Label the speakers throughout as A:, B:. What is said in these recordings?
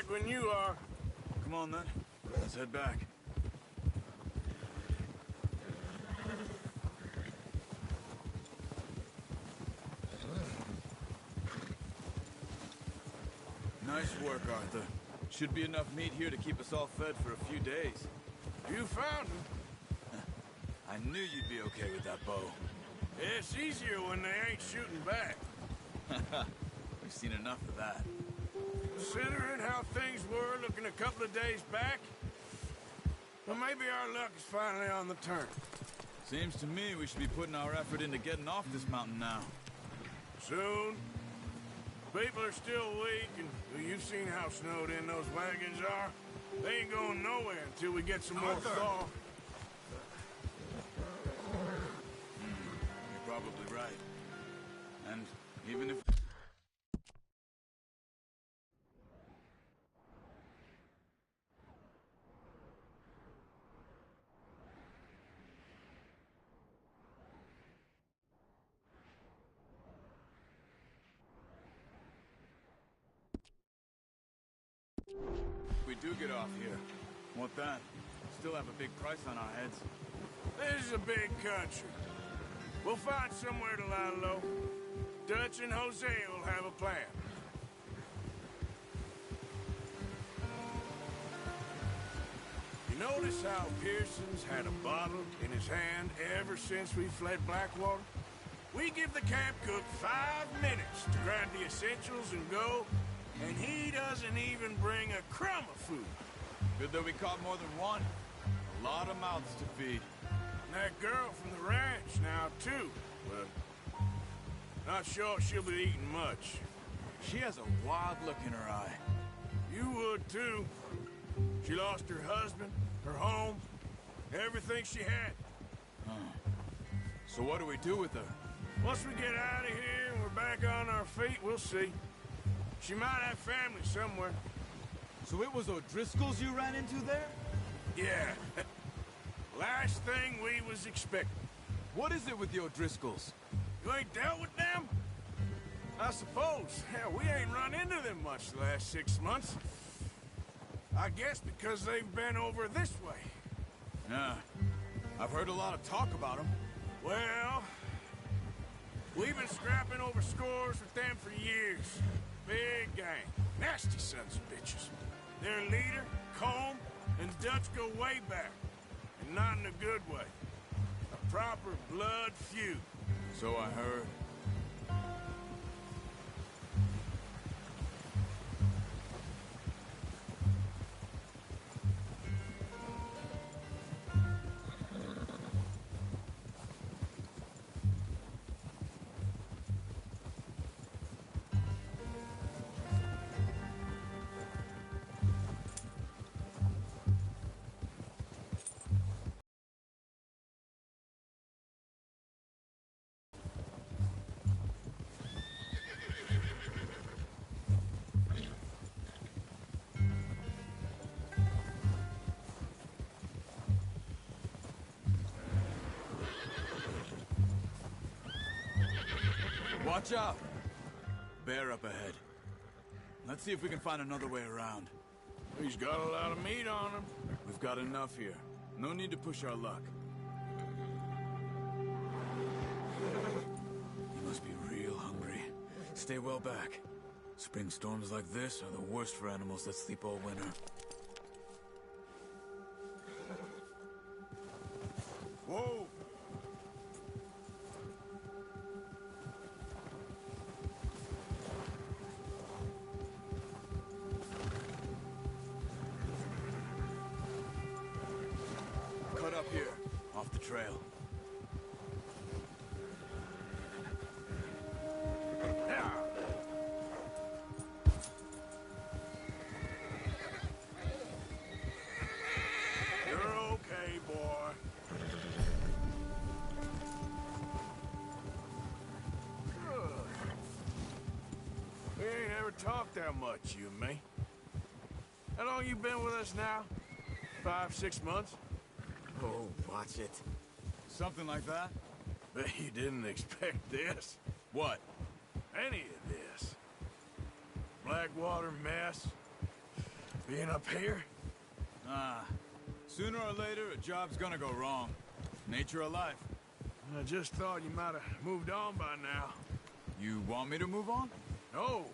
A: right when you are.
B: Come on, then. Let's head back. Nice work, Arthur. Should be enough meat here to keep us all fed for a few days.
A: You found him.
B: I knew you'd be okay with that bow.
A: It's easier when they ain't shooting back.
B: We've seen enough of that.
A: Considering how things were looking a couple of days back, well, maybe our luck is finally on the turn.
B: Seems to me we should be putting our effort into getting off this mountain now.
A: Soon. People are still weak, and well, you've seen how snowed in those wagons are. They ain't going nowhere until we get some more thaw.
B: You're probably right. And even if... we do get off here. What then? Still have a big price on our heads.
A: This is a big country. We'll find somewhere to lie low. Dutch and Hosea will have a plan. You notice how Pearson's had a bottle in his hand ever since we fled Blackwater? We give the camp cook 5 minutes to grab the essentials and go, and he doesn't even bring a crumb of food.
B: Good that we caught more than one. A lot of mouths to feed.
A: And that girl from the ranch now, too. But not sure she'll be eating much.
B: She has a wild look in her eye.
A: You would, too. She lost her husband, her home, everything she had.
B: So what do we do with her?
A: Once we get out of here and we're back on our feet, we'll see. She might have family somewhere.
B: So it was O'Driscoll's you ran into there?
A: Yeah. Last thing we was expecting.
B: What is it with the O'Driscolls?
A: You ain't dealt with them? I suppose. Hell, we ain't run into them much the last 6 months. I guess because they've been over this way.
B: Yeah. I've heard a lot of talk about them.
A: Well, we've been scrapping over scores with them for years. Big gang. Nasty sons of bitches. Their leader, Colm, and Dutch go way back. And not in a good way. A proper blood feud.
B: So I heard. Watch out! Bear up ahead. Let's see if we can find another way around.
A: He's got a lot of meat on him.
B: We've got enough here. No need to push our luck. You must be real hungry. Stay well back. Spring storms like this are the worst for animals that sleep all winter.
A: Whoa!
B: Cut up here, off the trail.
A: Yeah. You're okay, boy. Good. We ain't ever talked that much, you and me. How long you been with us now? 5, 6 months?
C: Oh, watch it.
B: Something like that?
A: Bet you didn't expect this.
B: What?
A: Any of this. Blackwater mess. Being up here?
B: Sooner or later, a job's gonna go wrong. Nature of life.
A: I just thought you might have moved on by now.
B: You want me to move on?
A: No.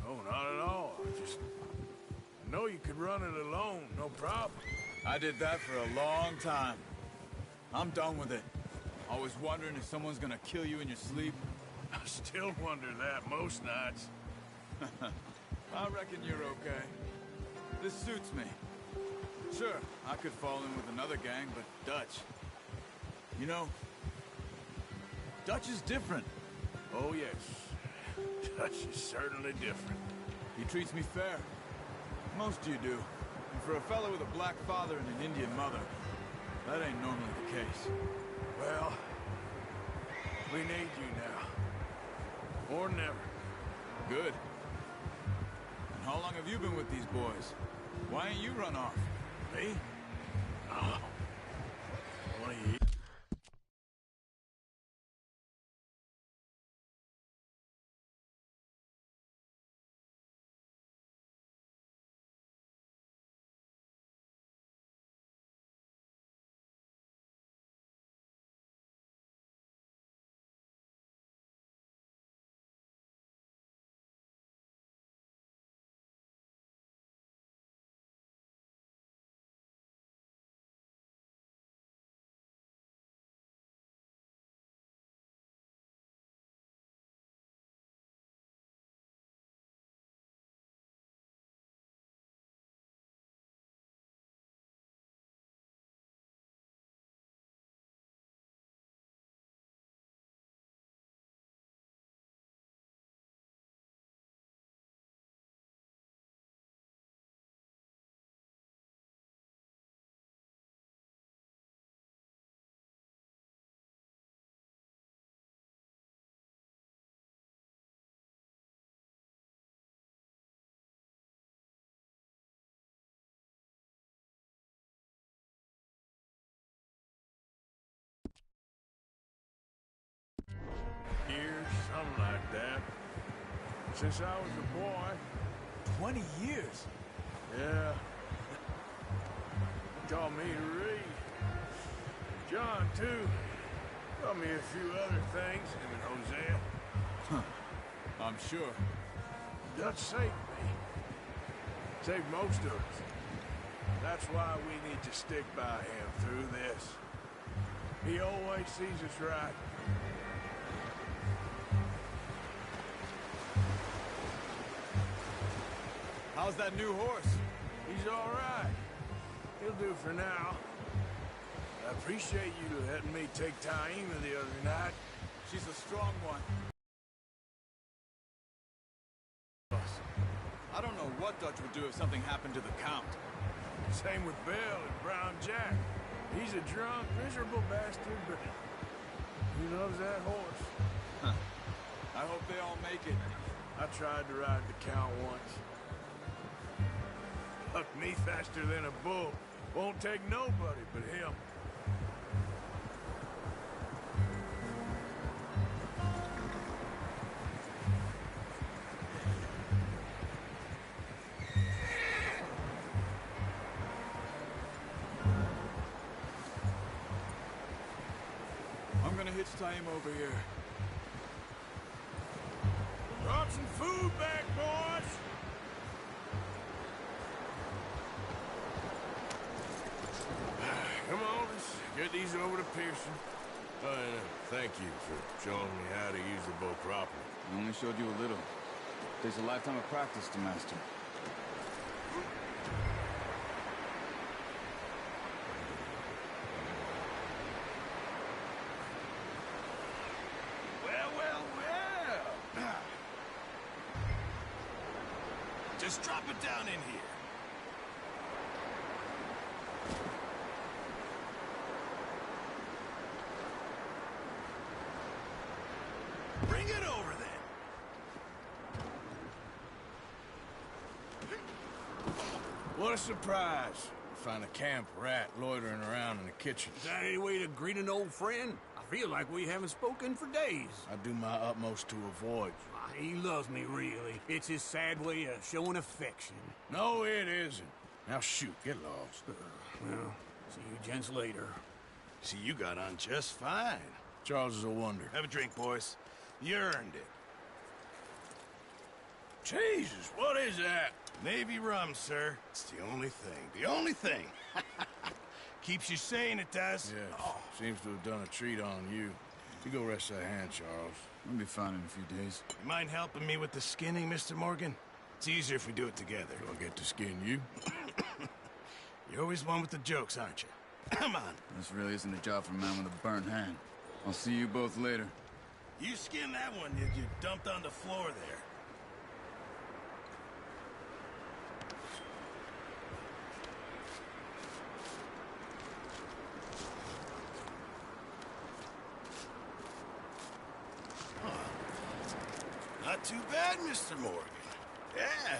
A: No, not at all. I know you could run it alone, no problem.
B: I did that for a long time. I'm done with it. Always wondering if someone's gonna kill you in your sleep.
A: I still wonder that most nights.
B: I reckon you're okay. This suits me. Sure, I could fall in with another gang, but Dutch... You know, Dutch is different.
A: Oh, yes. Dutch is certainly different.
B: He treats me fair. Most of you do. And for a fellow with a black father and an Indian mother, that ain't normally the case.
A: Well, we need you now. Or never.
B: Good. And how long have you been with these boys? Why ain't you run off?
A: Me? Oh. 20 years. Something like that. Since I was a boy.
B: 20 years?
A: Yeah. Taught me to read. John, too. Taught me a few other things, him and Hosea.
B: I'm sure.
A: Dutch saved me. Saved most of us. That's why we need to stick by him through this. He always sees us right.
B: How's that new horse?
A: He's all right. He'll do for now. I appreciate you letting me take Taima the other night.
B: She's a strong one. I don't know what Dutch would do if something happened to the Count.
A: Same with Bill and Brown Jack. He's a drunk, miserable bastard, but he loves that horse.
B: I hope they all make it.
A: I tried to ride the Count once. Bucked me faster than a bull. Won't take nobody but him.
B: I'm gonna hitch Taima over here.
A: Brought some food back, boys! Come on, let's get these over to Pearson. Thank you for showing me how to use the bow properly.
B: I only showed you a little. Takes a lifetime of practice to master.
A: Well. Just drop it down in here. Bring it over then. What a surprise. Find a camp rat loitering around in the kitchen.
D: Is that any way to greet an old friend? I feel like we haven't spoken for days.
A: I do my utmost to avoid you.
D: He loves me, really. It's his sad way of showing affection.
A: No, it isn't. Now shoot, get lost.
D: Well, see you gents later.
E: See, you got on just fine.
A: Charles is a wonder.
E: Have a drink, boys. You earned it.
A: Jesus, what is that?
E: Navy rum, sir. It's the only thing. The only thing. Keeps you sane, it does.
A: Yes, seems to have done a treat on you. You go rest that hand, Charles.
B: We'll be fine in a few days.
E: You mind helping me with the skinning, Mr. Morgan? It's easier if we do it together.
A: Do I get to skin you?
E: You're always one with the jokes, aren't you? Come on.
B: This really isn't a job for a man with a burnt hand. I'll see you both later.
E: You skin that one you dumped on the floor there. Not too bad, Mr. Morgan. Yeah.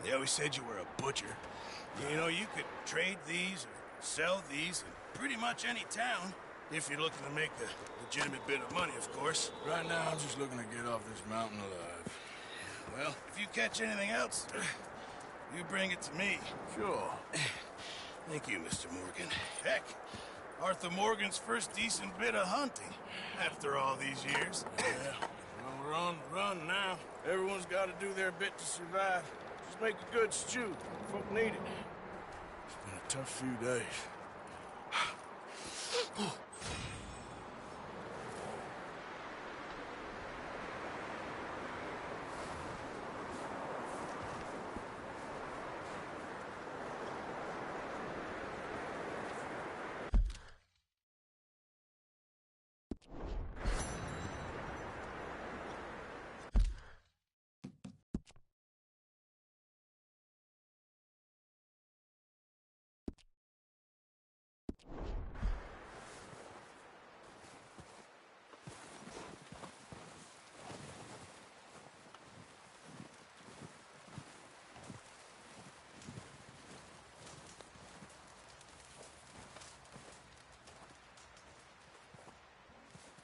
E: They always said you were a butcher. You know, you could trade these or sell these in pretty much any town, if you're looking to make a legitimate bit of money, of course.
A: Right now, I'm just looking to get off this mountain alive.
E: Well, if you catch anything else, you bring it to me.
A: Sure.
E: Thank you, Mr. Morgan. Heck, Arthur Morgan's first decent bit of hunting after all these years.
A: Yeah. Well, we're on the run now. Everyone's got to do their bit to survive. Just make a good stew. Folk need it. It's been a tough few days.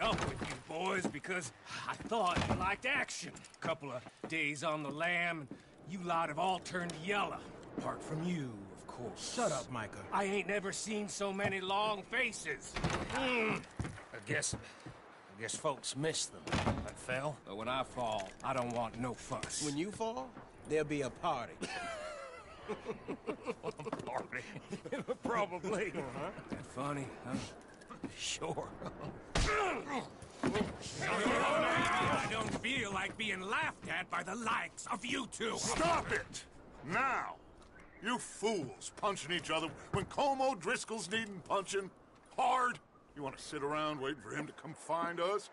F: Up with you boys because I thought you liked action. Couple of days on the lam, and you lot have all turned yellow. Apart from you, of course.
C: Shut up, Micah.
F: I ain't never seen so many long faces. I guess folks miss them. I fell, but when I fall, I don't want no fuss.
C: When you fall, there'll be a party.
F: Party. Probably. That funny, huh? Sure. I don't feel like being laughed at by the likes of you two.
G: Stop it! Now! You fools punching each other when Colm O'Driscoll's needing punching. Hard! You want to sit around waiting for him to come find us?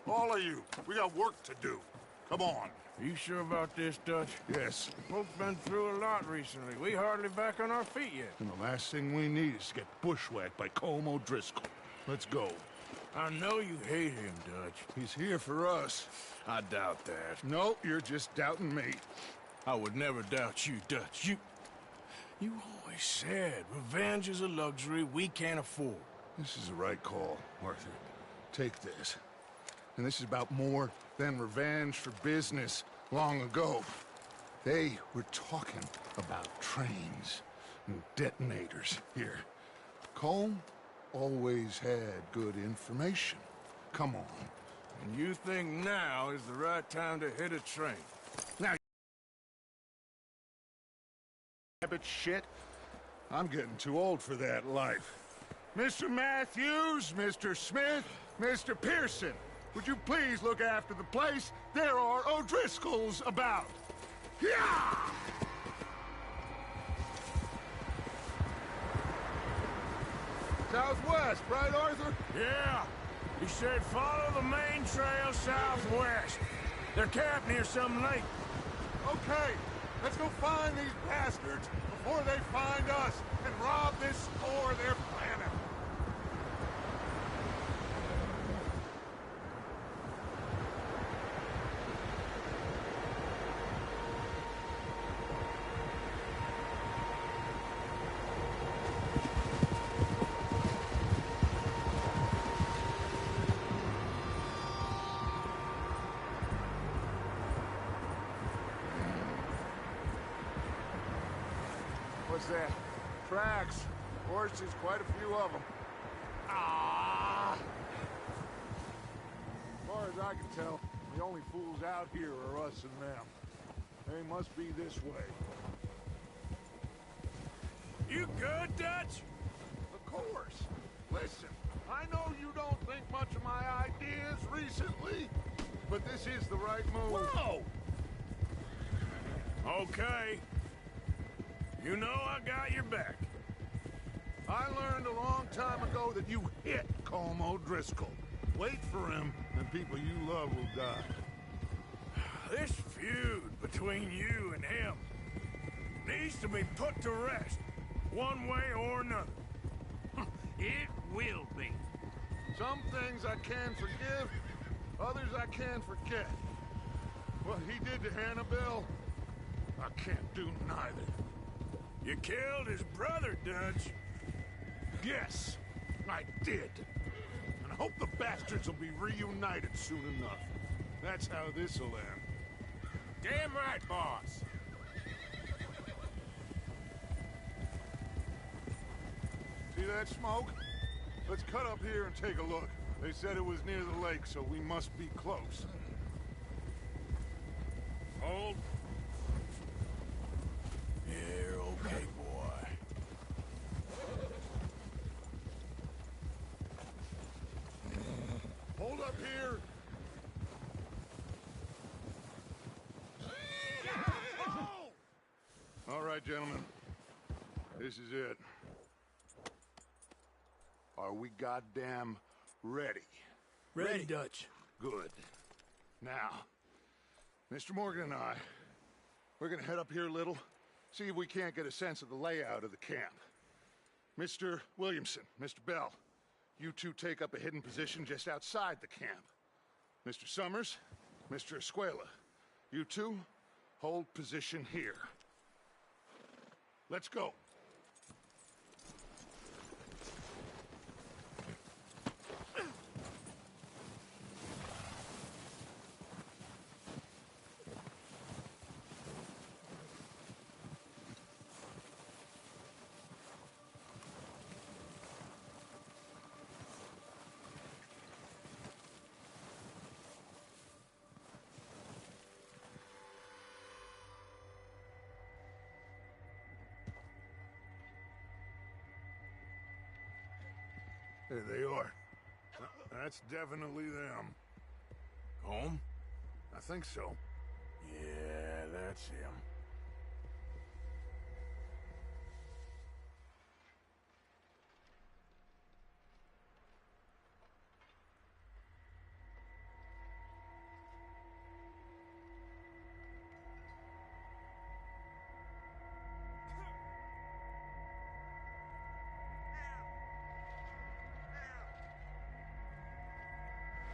G: All of you, we got work to do. Come on.
A: Are you sure about this, Dutch?
G: Yes.
A: Folks been through a lot recently. We hardly back on our feet yet.
G: And the last thing we need is to get bushwhacked by Colm O'Driscoll. Let's go.
A: I know you hate him, Dutch.
G: He's here for us.
A: I doubt that.
G: No, you're just doubting me.
A: I would never doubt you, Dutch. You always said revenge is a luxury we can't afford.
G: This is the right call, Arthur. Take this. And this is about more than revenge for business long ago. They were talking about trains and detonators here. Colm always had good information. Come on.
A: And you think now is the right time to hit a train?
G: Now, habit shit. I'm getting too old for that life. Mr. Matthews, Mr. Smith, Mr. Pearson, would you please look after the place? There are O'Driscolls about. Yeah! Southwest, right, Arthur?
A: Yeah. He said follow the main trail southwest. They're camped near some lake.
G: Okay, let's go find these bastards before they find us and rob this store they're planning. that? Tracks. Horses, quite a few of them. Ah! As far as I can tell, the only fools out here are us and them. They must be this way.
A: You good, Dutch?
G: Of course. Listen, I know you don't think much of my ideas recently, but this is the right move.
A: Whoa! Okay. You know I got your back.
G: I learned a long time ago that you hit Colm O'Driscoll. Wait for him, and people you love will die.
A: This feud between you and him needs to be put to rest, one way or another.
D: It will be.
G: Some things I can forgive, others I can't forget. What he did to Annabelle, I can't do neither.
A: You killed his brother, Dutch.
G: Yes, I did. And I hope the bastards will be reunited soon enough. That's how this'll end.
A: Damn right, boss.
G: See that smoke? Let's cut up here and take a look. They said it was near the lake, so we must be close.
A: Hold. You're okay, boy.
G: Hold up here! All right, gentlemen. This is it. Are we goddamn ready?
A: Ready, Dutch.
G: Good. Now, Mr. Morgan and I, we're gonna head up here a little, see if we can't get a sense of the layout of the camp. Mr. Williamson, Mr. Bell, you two take up a hidden position just outside the camp. Mr. Summers, Mr. Escuela, you two hold position here. Let's go. There they are. That's definitely them.
A: Home?
G: I think so.
A: Yeah, that's him.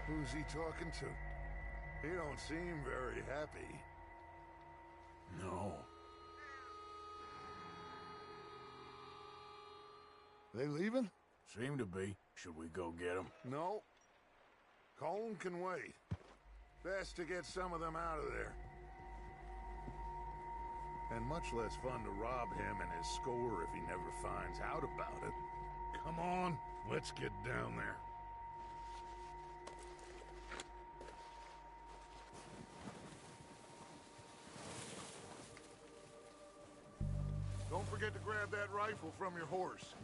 G: Who's he talking to? He don't seem very happy.
A: No.
G: They leaving?
A: Seem to be. Should we go get him?
G: No. Colm can wait. Best to get some of them out of there. And much less fun to rob him and his score if he never finds out about it. Come on, let's get down there. Don't forget to grab that rifle from your horse.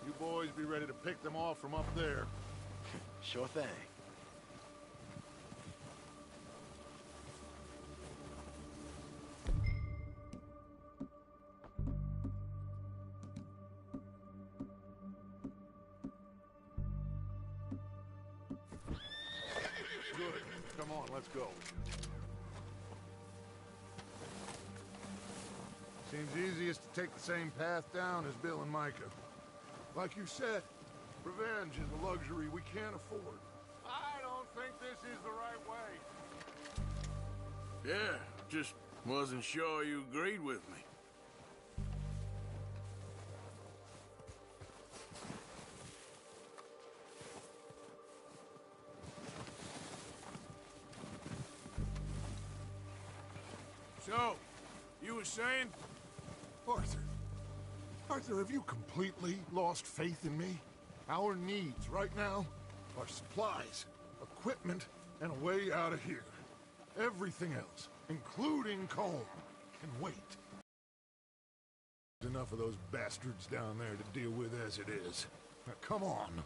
G: You boys be ready to pick them off from up there.
E: Sure thing.
G: Good. Come on, let's go. Seems easiest to take the same path down as Bill and Micah. Like you said, revenge is a luxury we can't afford. I don't think this is the right way.
A: Yeah, just wasn't sure you agreed with me. So, you were saying?
G: Arthur. Arthur, have you completely lost faith in me? Our needs right now are supplies, equipment, and a way out of here. Everything else, including Colm, can wait. There's enough of those bastards down there to deal with as it is. Now, come on.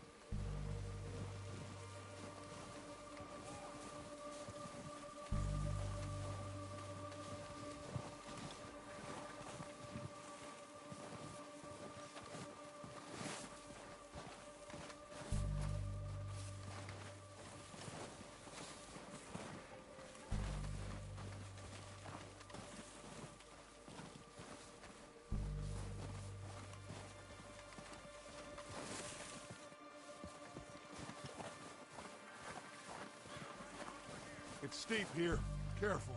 G: It's steep here. Careful.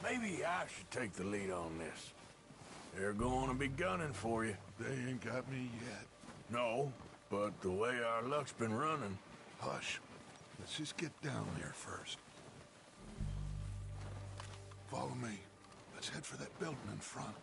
A: Maybe I should take the lead on this. They're going to be gunning for you.
G: They ain't got me yet.
A: No, but the way our luck's been running...
G: Hush. Let's just get down there first. Follow me. Let's head for that building in front.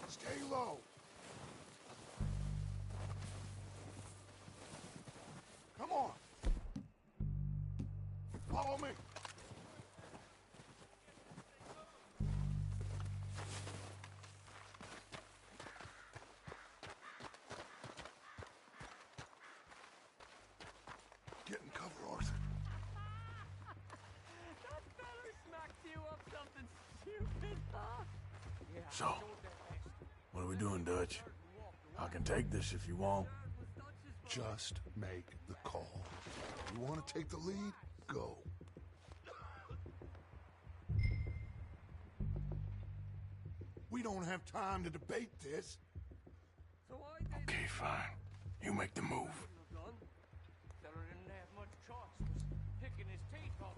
G: Stay low. Come on. Follow me. Get in cover, Arthur.
H: That fella smacked you up something stupid, huh?
A: So, what are we doing, Dutch? I can take this if you want.
G: Just make the call. You want to take the lead? Go. We don't have time to debate this.
H: So I did
A: Okay, fine. You make the move.
H: done. Fella didn't have much choice. Was picking his teeth off.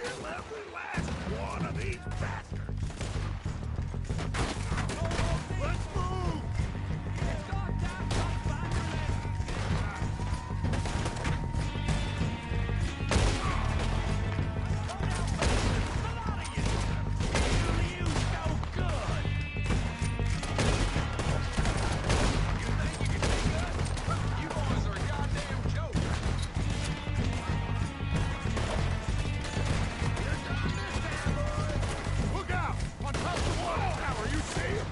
G: Kill every last one of these bastards! Let's move! Look out! On top of the water tower, you see him?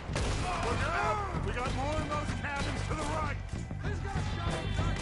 G: Look out! We got more in those cabins to the right! Who's got a shot on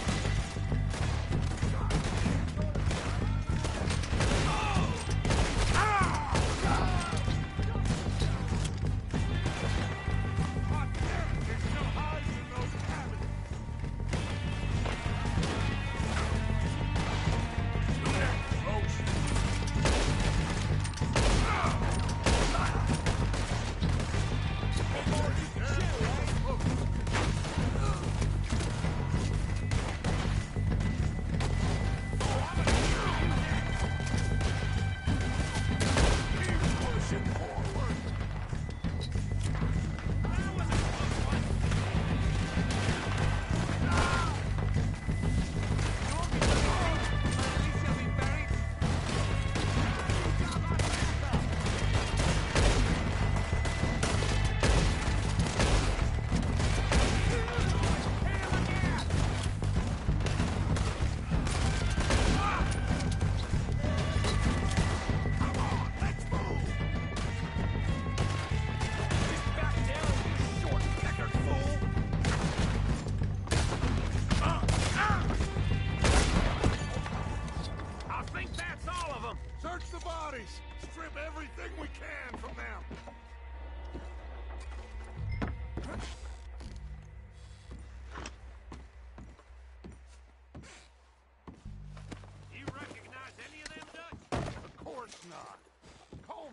G: Search the bodies! Strip everything we can from them!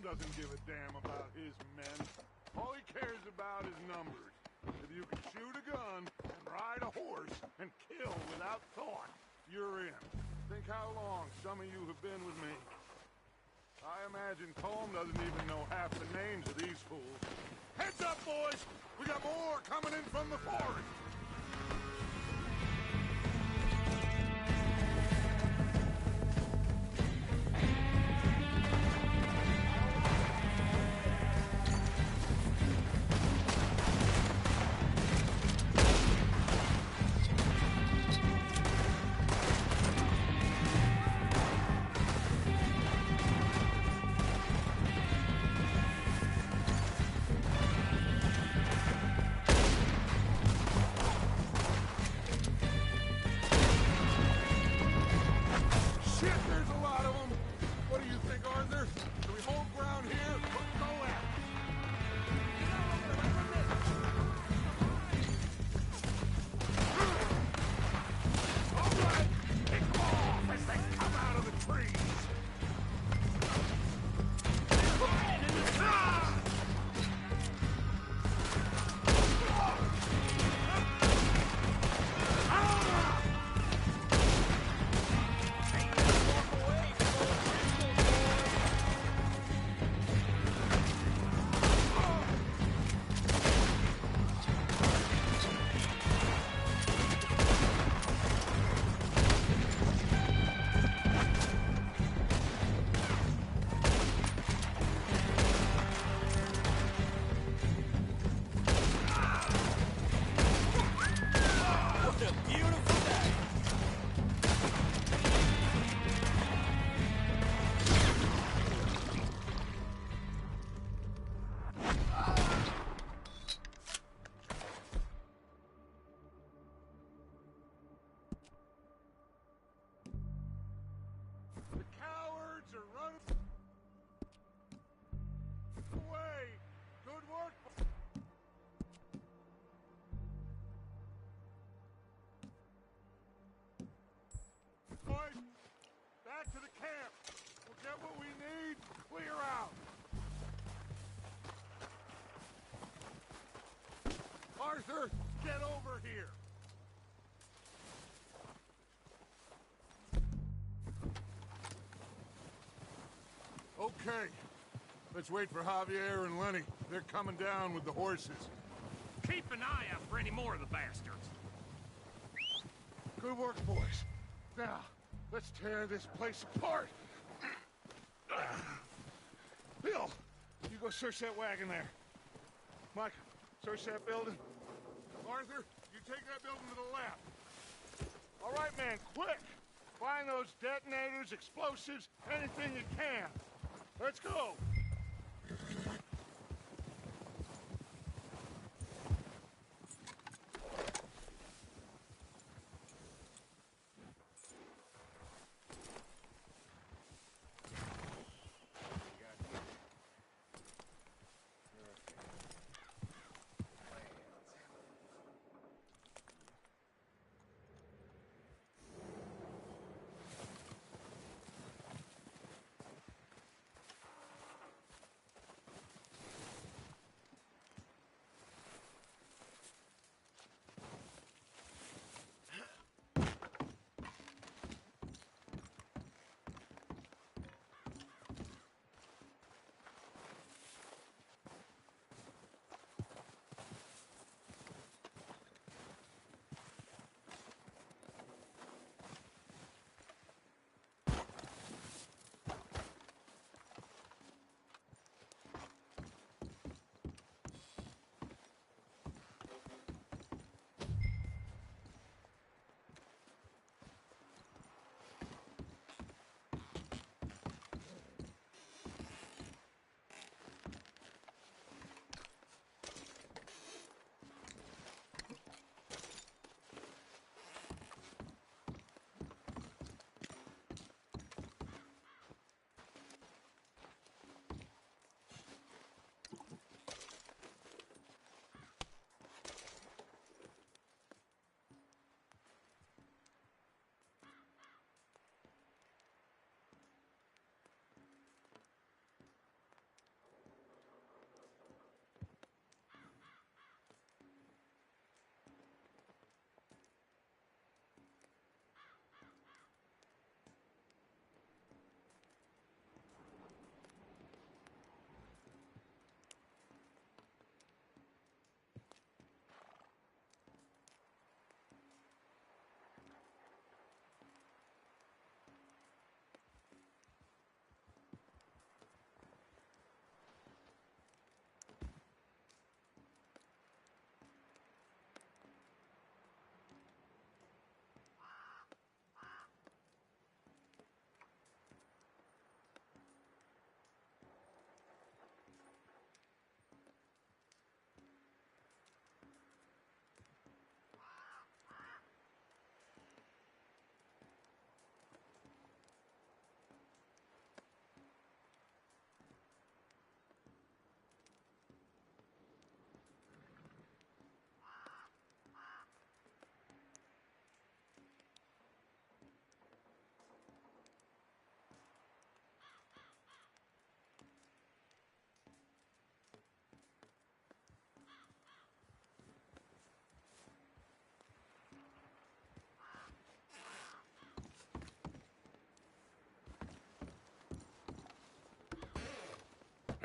G: doesn't give a damn about his men. All he cares about is numbers. If you can shoot a gun and ride a horse and kill without thought, you're in. Think how long some of you have been with me. I imagine Colm doesn't even know half the names of these fools. Heads up, boys! We got more coming in from the forest! Shit, there's a lot of them! What do you think, Arthur? Do we hold ground here or go at it? All right, pick them off as they come out of the trees! The cowards are running away. Good work. Boys, back to the camp. We'll get what we need. Clear out. Arthur, get over here. Okay. Let's wait for Javier and Lenny. They're coming down with the horses.
F: Keep an eye out for any more of the bastards.
G: Good work, boys. Now, let's tear this place apart. Bill, you go search that wagon there. Mike, search that building. Arthur, you take that building to the left. All right, man, quick. Find those detonators, explosives, anything you can. Let's go.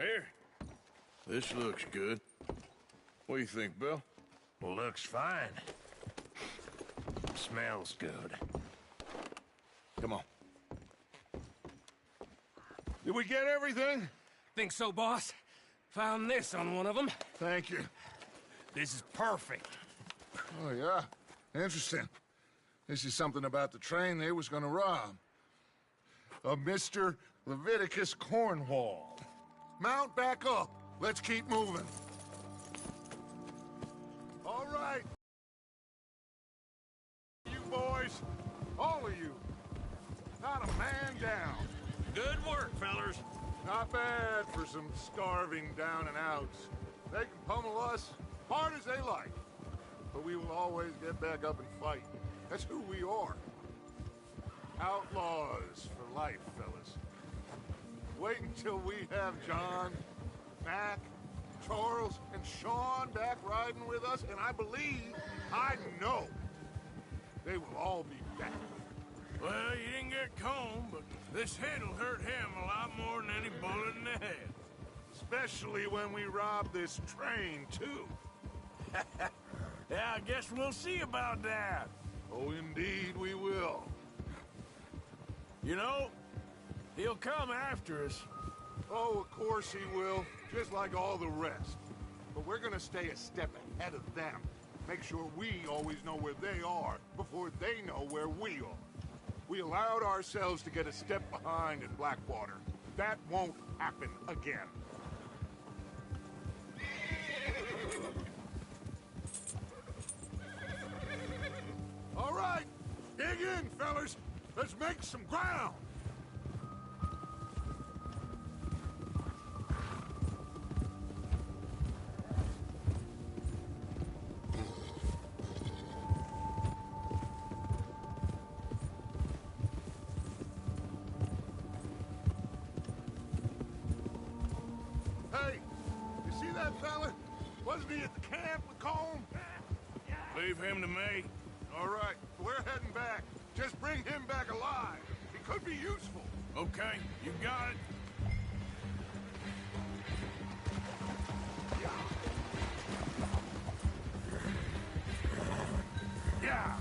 E: Here. This looks good. What do you think, Bill?
F: Looks fine. Smells good.
G: Come on. Did we get everything?
F: Think so, boss? Found this on one of them.
G: Thank you.
F: This is perfect.
G: Oh, yeah? Interesting. This is something about the train they was gonna rob. A Mr. Leviticus Cornwall. Mount back up. Let's keep moving. All right. You boys, all of you. Not a man down.
F: Good work, fellers.
G: Not bad for some starving down and outs. They can pummel us hard as they like. But we will always get back up and fight. That's who we are. Outlaws for life, fellas. Wait until we have John, Mac, Charles, and Sean back riding with us, and I know, they will all be back.
A: Well, you didn't get Combe, but this hit'll hurt him a lot more than any bullet in the head.
G: Especially when we rob this train, too.
A: Yeah, I guess we'll see about that.
G: Oh, indeed we will.
A: You know, he'll come after us.
G: Oh, of course he will, just like all the rest. But we're gonna stay a step ahead of them. Make sure we always know where they are before they know where we are. We allowed ourselves to get a step behind in Blackwater. That won't happen again. All right, dig in, fellas. Let's make some ground. Hey, you see that fella? Wasn't he at the camp with Colm?
A: Leave him to me.
G: All right, we're heading back. Just bring him back alive. He could be useful.
A: Okay, you got it.
G: Yeah.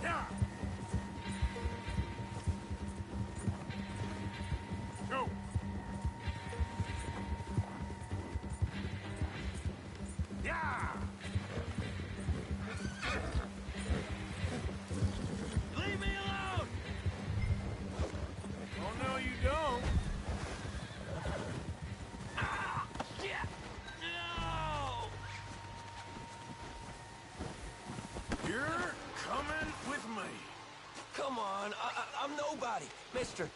G: Yeah. Go. Yeah.
A: Leave me alone! Oh, no, you don't. Ah! Shit! No! You're coming with me.
H: Come on, I'm nobody, mister.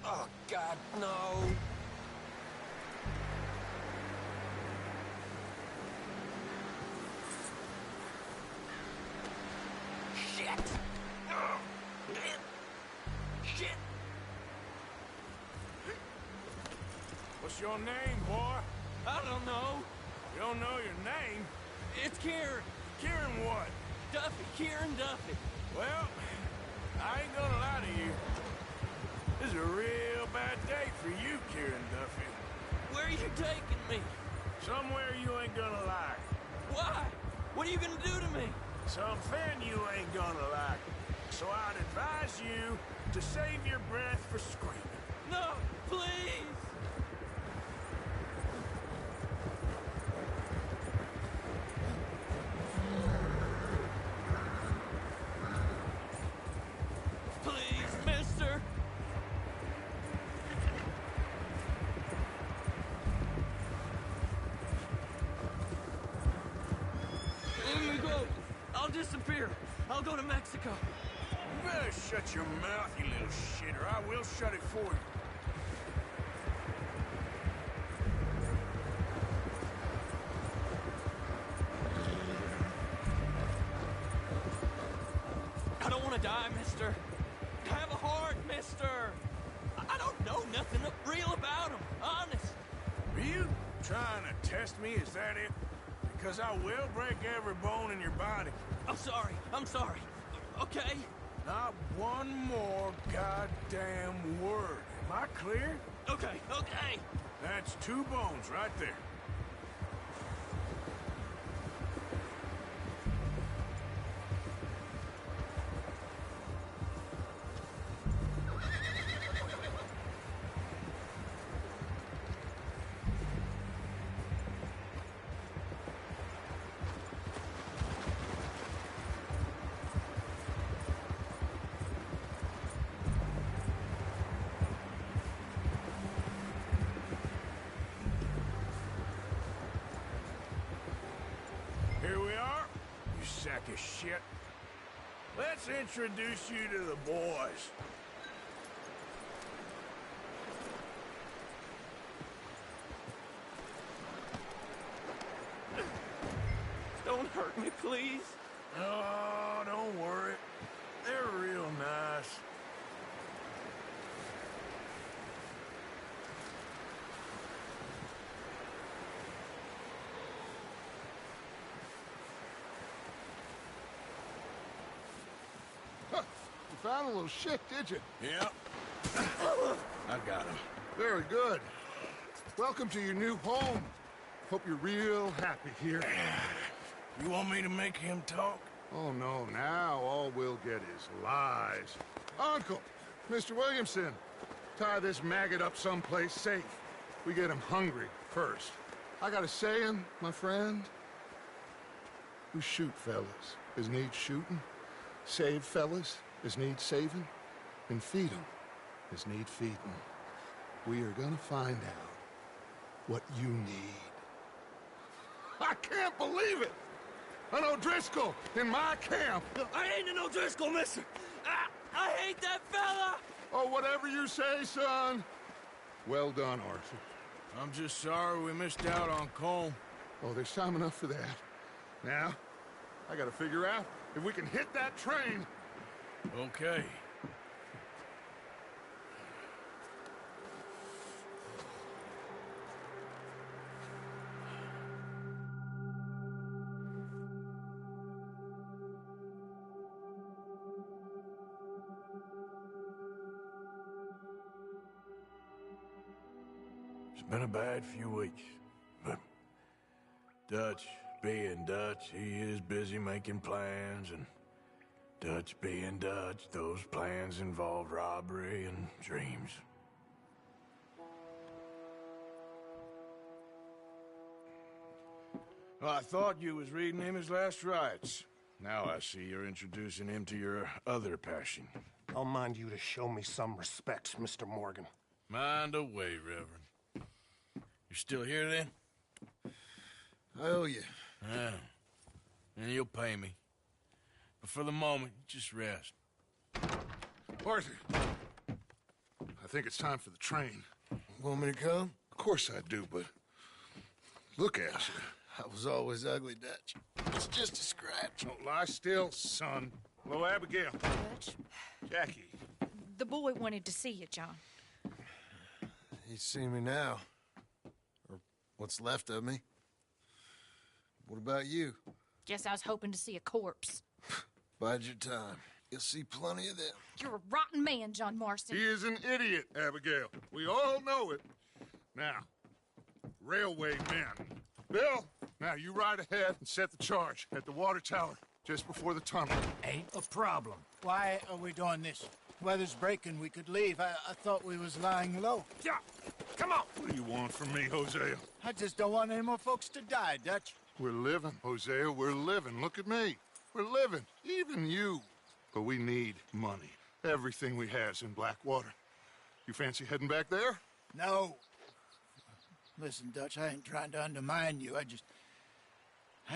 H: Oh, God, no. Shit! Shit!
A: What's your name, boy?
H: I don't know.
A: You don't know your name?
H: It's Kieran.
A: Kieran what?
H: Duffy. Kieran Duffy.
A: Well, I ain't gonna lie to you. This is a real bad day for you, Kieran Duffy.
H: Where are you taking me?
A: Somewhere you ain't gonna like.
H: Why? What are you gonna do to me?
A: Something you ain't gonna like. So I'd advise you to save your breath for screaming.
H: No, please! Please, mister! Let me go! I'll disappear! I'll go to Mexico!
A: You better shut your mouth, you little shitter. I will shut it for you.
H: to die, mister. Have a heart, mister. I don't know nothing real about him, honest.
A: Are you trying to test me? Is that it? Because I will break every bone in your body.
H: I'm sorry. Okay?
A: Not one more goddamn word. Am I clear?
H: Okay.
A: That's 2 bones right there. Here we are, you sack of shit. Let's introduce you to the boys.
H: Don't hurt me, please.
A: Oh, don't worry. They're real nice.
G: Huh, you found a little shit, did you?
A: Yep. I got him.
G: Very good. Welcome to your new home. Hope you're real happy here.
A: You want me to make him talk?
G: Oh, no, now all we'll get is lies. Uncle, Mr. Williamson, tie this maggot up someplace safe. We get him hungry first. I got a saying, my friend. We shoot fellas as need shooting, save fellas as need saving, and feed 'em as need feeding. We are gonna find out what you need. I can't believe it! An O'Driscoll in my camp!
H: I ain't an O'Driscoll, mister. I hate that fella.
G: Oh, whatever you say, son. Well done, Arthur.
A: I'm just sorry we missed out on Colm.
G: Oh, there's time enough for that. Now, I gotta figure out if we can hit that train.
A: Okay. It's been a bad few weeks, but Dutch being Dutch, he is busy making plans, and Dutch being Dutch, those plans involve robbery and dreams. Well, I thought you was reading him his last rites. Now I see you're introducing him to your other passion.
I: I'll mind you to show me some respect, Mr. Morgan.
A: Mind away, Reverend. You're still here, then?
E: I owe you.
A: Yeah. And you'll pay me. But for the moment, just rest.
G: Arthur, I think it's time for the train.
E: Want me to come?
G: Of course I do, but look at you.
E: I was always ugly, Dutch. It's just a scratch.
G: Don't lie still, son. Hello, Abigail.
J: Dutch,
G: Jackie.
J: the boy wanted to see you, John.
E: He's seen me now. Or what's left of me. What about you?
J: Guess I was hoping to see a corpse.
E: Bide your time. You'll see plenty of them.
J: You're a rotten man, John Marston.
G: He is an idiot, Abigail. We all know it. Now, railway men. Bill, now you ride ahead and set the charge at the water tower just before the tunnel.
C: Ain't a problem. Why are we doing this? Weather's breaking. We could leave. I thought we was lying low.
A: Yeah, come on.
G: What do you want from me, Hosea?
C: I just don't want any more folks to die, Dutch.
G: We're living, Hosea. We're living. Look at me. We're living. Even you. But we need money. Everything we has in Blackwater. You fancy heading back there?
C: No. Listen, Dutch, I ain't trying to undermine you. I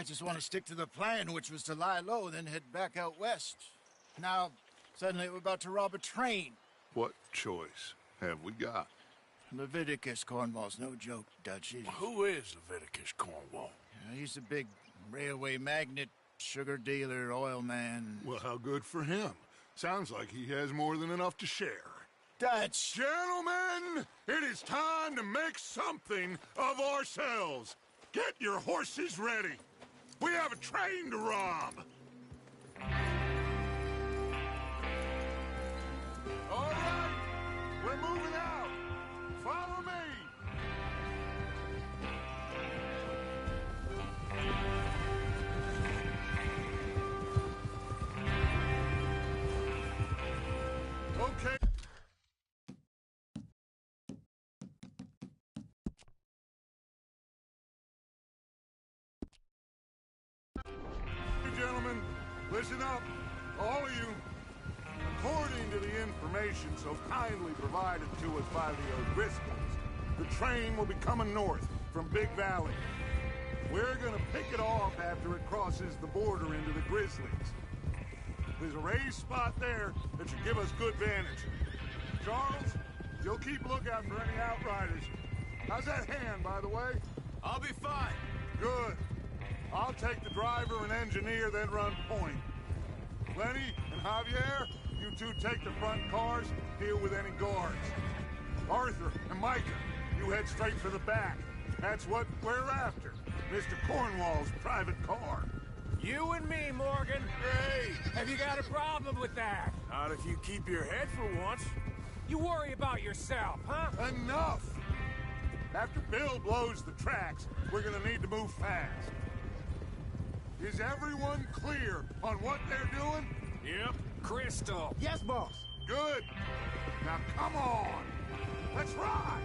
C: just want to stick to the plan, which was to lie low, then head back out west. Now, suddenly we're about to rob a train.
G: What choice have we got?
C: Leviticus Cornwall's no joke, Dutch.
A: Who is Leviticus Cornwall?
C: He's a big railway magnate, sugar dealer, oil man.
G: Well, how good for him. Sounds like he has more than enough to share.
C: Dutch!
G: Gentlemen, it is time to make something of ourselves. Get your horses ready. We have a train to rob. All right, we're moving out. Follow me. Okay. Gentlemen, listen up, all of you. According to the information so kindly provided to us by the O'Driscolls, the train will be coming north from Big Valley. We're gonna pick it off after it crosses the border into the Grizzlies. There's a raised spot there that should give us good vantage. Charles, you'll keep lookout for any outriders. How's that hand, by the way?
B: I'll be fine.
G: Good. I'll take the driver and engineer, then run point. Lenny and Javier, you two take the front cars, deal with any guards. Arthur and Micah, you head straight for the back. That's what we're after. Mr. Cornwall's private car.
F: You and me, Morgan.
A: Hey!
F: Have you got a problem with that?
A: Not if you keep your head for once.
F: You worry about yourself, huh?
G: Enough! After Bill blows the tracks, we're gonna need to move fast. Is everyone clear on what they're doing?
A: Yep.
F: Crystal.
C: Yes, boss.
G: Good. Now come on. Let's ride.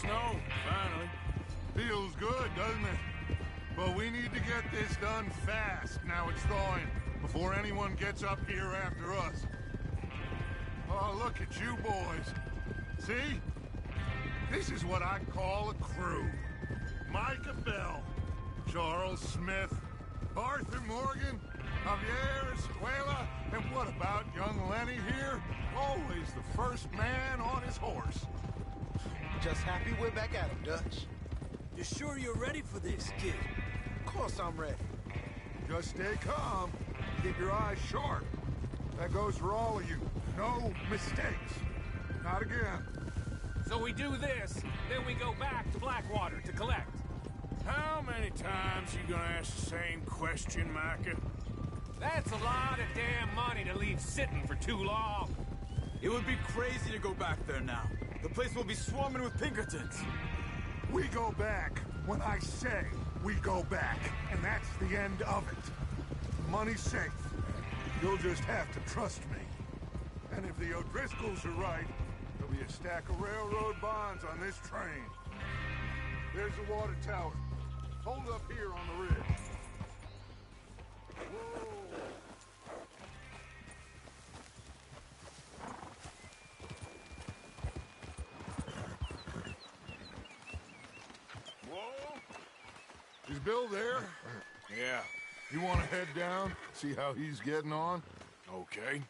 A: Snow, finally.
G: Feels good, doesn't it? But we need to get this done fast now it's thawing, before anyone gets up here after us. Oh, look at you boys. See? This is what I call a crew. Micah Bell, Charles Smith, Arthur Morgan, Javier Escuela, and what about young Lenny here? Always the first man on his horse.
C: Just happy we're back at him, Dutch.
D: You sure you're ready for this, kid?
C: Of course I'm ready.
G: Just stay calm. Keep your eyes sharp. That goes for all of you. No mistakes. Not again.
F: So we do this, then we go back to Blackwater to collect.
A: How many times you gonna ask the same question, Micah?
F: That's a lot of damn money to leave sitting for too long.
B: It would be crazy to go back there now. The place will be swarming with Pinkertons.
G: We go back when I say we go back, and that's the end of it. Money's safe. You'll just have to trust me. And if the O'Driscolls are right, there'll be a stack of railroad bonds on this train. There's the water tower. Hold up here on the ridge. Whoa. Is Bill there?
A: Yeah.
G: You want to head down, see how he's getting on?
A: Okay.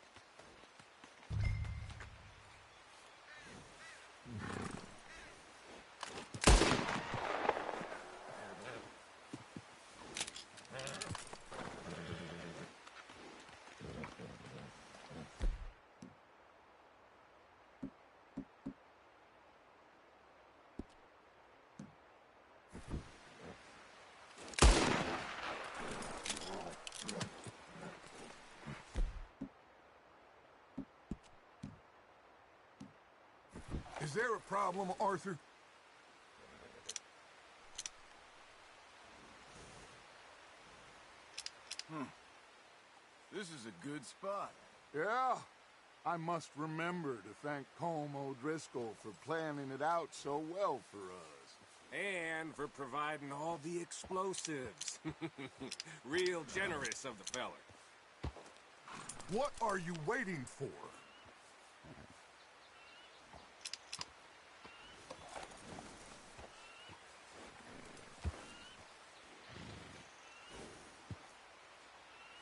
G: Is there a problem, Arthur?
B: This is a good spot.
G: Yeah. I must remember to thank Colm O'Driscoll for planning it out so well for us.
F: And for providing all the explosives. Real generous of the feller.
G: What are you waiting for?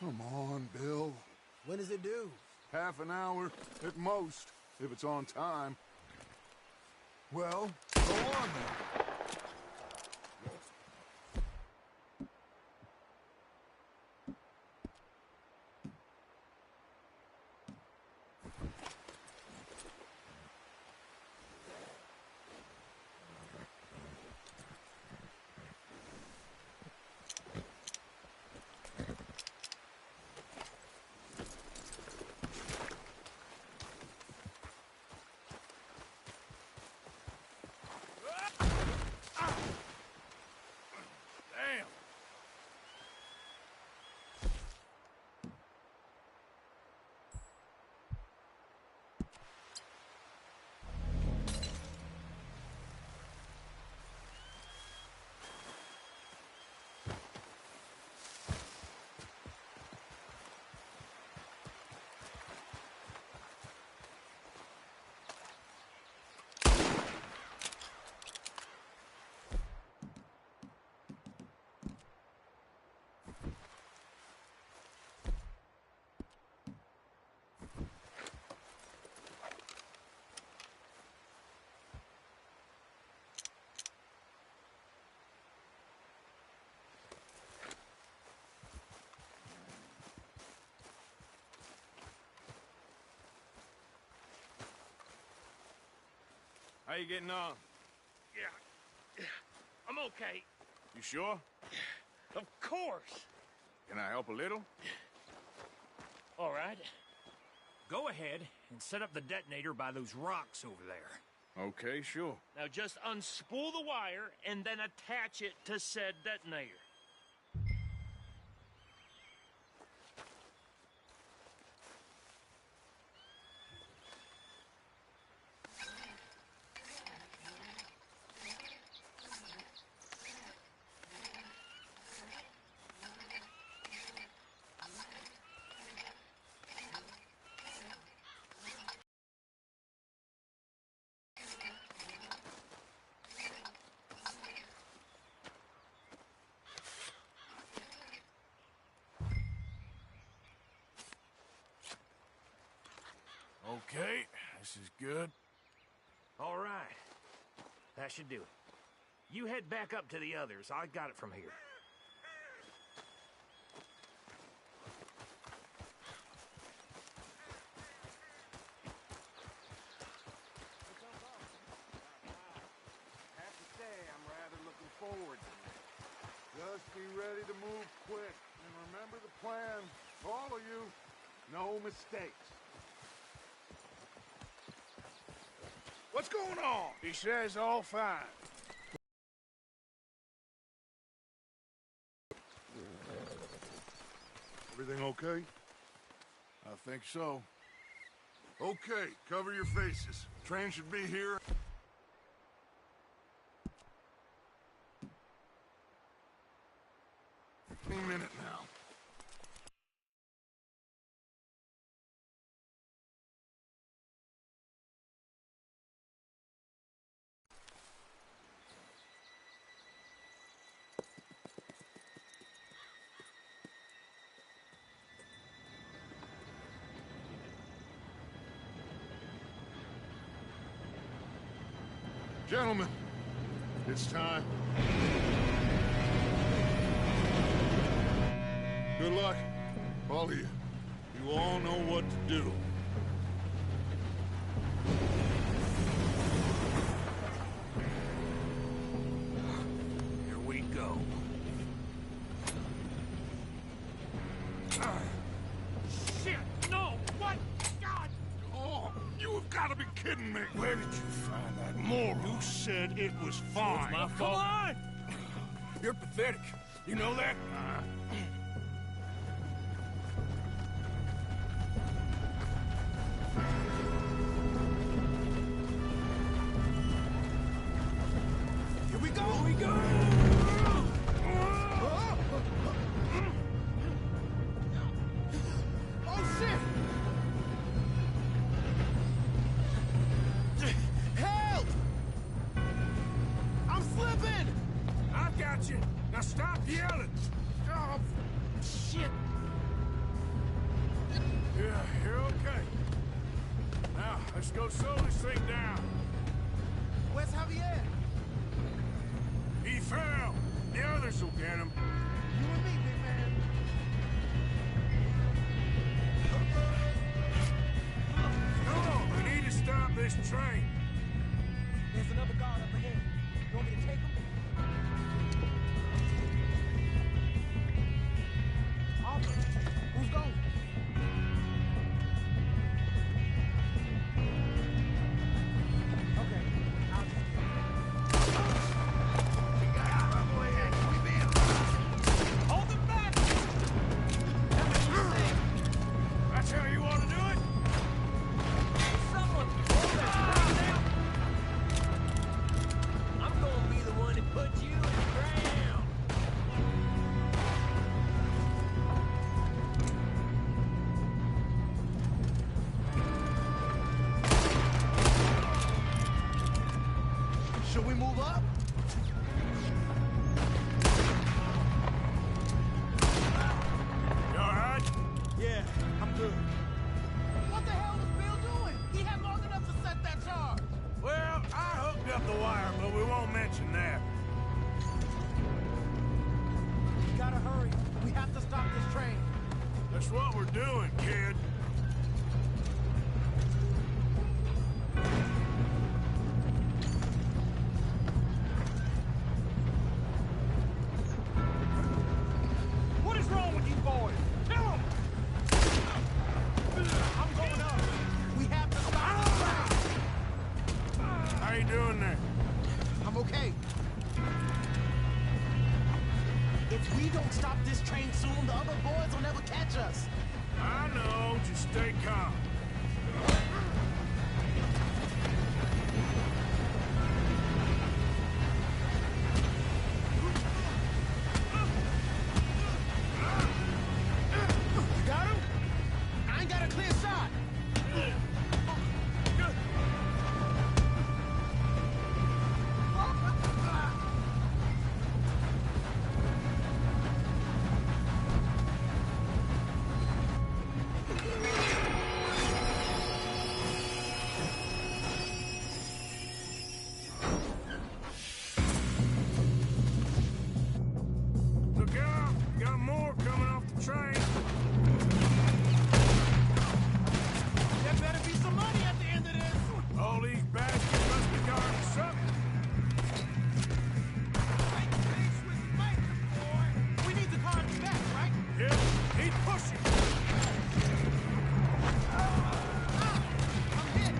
G: Come on, Bill.
D: When does it due?
G: Half an hour at most, if it's on time. Well, go on then.
A: Damn! How you getting on?
H: Yeah. I'm okay.
A: You sure?
H: Of course.
A: Can I help a little?
H: All right. Go ahead and set up the detonator by those rocks over there.
A: Okay, sure.
H: Now just unspool the wire and then attach it to said detonator.
A: Okay, this is good.
H: All right. That should do it. You head back up to the others. I got it from here.
F: Have to say, I'm rather looking forward to it.
G: Just be ready to move quick. And remember the plan. All of you. No mistakes.
A: What's going on? He says all fine.
G: Everything okay?
A: I think so.
G: Okay, cover your faces. Train should be here. Any minute now. Gentlemen, it's time. Good luck, all of you. You all know what to do.
H: Here we go. Shit! No! What? God!
G: Oh, you have got to be kidding me.
A: Where did you find that moron? You said it was fine.
H: It's my fault.
A: Come on! You're pathetic. You know that? it!
C: Oh, shit!
A: Yeah, you're okay. Now, let's go slow this thing down.
C: Where's Javier?
A: He fell. The others will get him.
C: You and me, big man.
A: Come on, we need to stop this train.
K: There's another guard up ahead. You want me to take him? Arthur, who's going? Okay, I'll take it.
A: Hold them back! That's how you want to do it?
H: Someone pull that train out! I'm gonna be the one to put you in the ground!
C: Should we move up?
A: You all right?
K: Yeah, I'm good.
C: What the hell was Bill doing? He had long enough to set that charge.
A: Well, I hooked up the wire, but we won't mention that.
K: We gotta hurry. We have to stop this train.
A: That's what we're doing, kid.
K: What is wrong with you boys? Tell them! I'm going up. We have to stop this train.
A: How you doing there?
C: I'm okay.
K: If we don't stop this train soon, the other boys will never catch us.
A: I know, just stay calm.
C: You got him? I ain't got a clear shot.
A: Look out! Got more coming off the train.
C: There better be some money at the end of this.
A: All these bastards must be guarding something.
C: We need the car in the back, right?
A: Yeah, keep pushing.
C: I'm hit.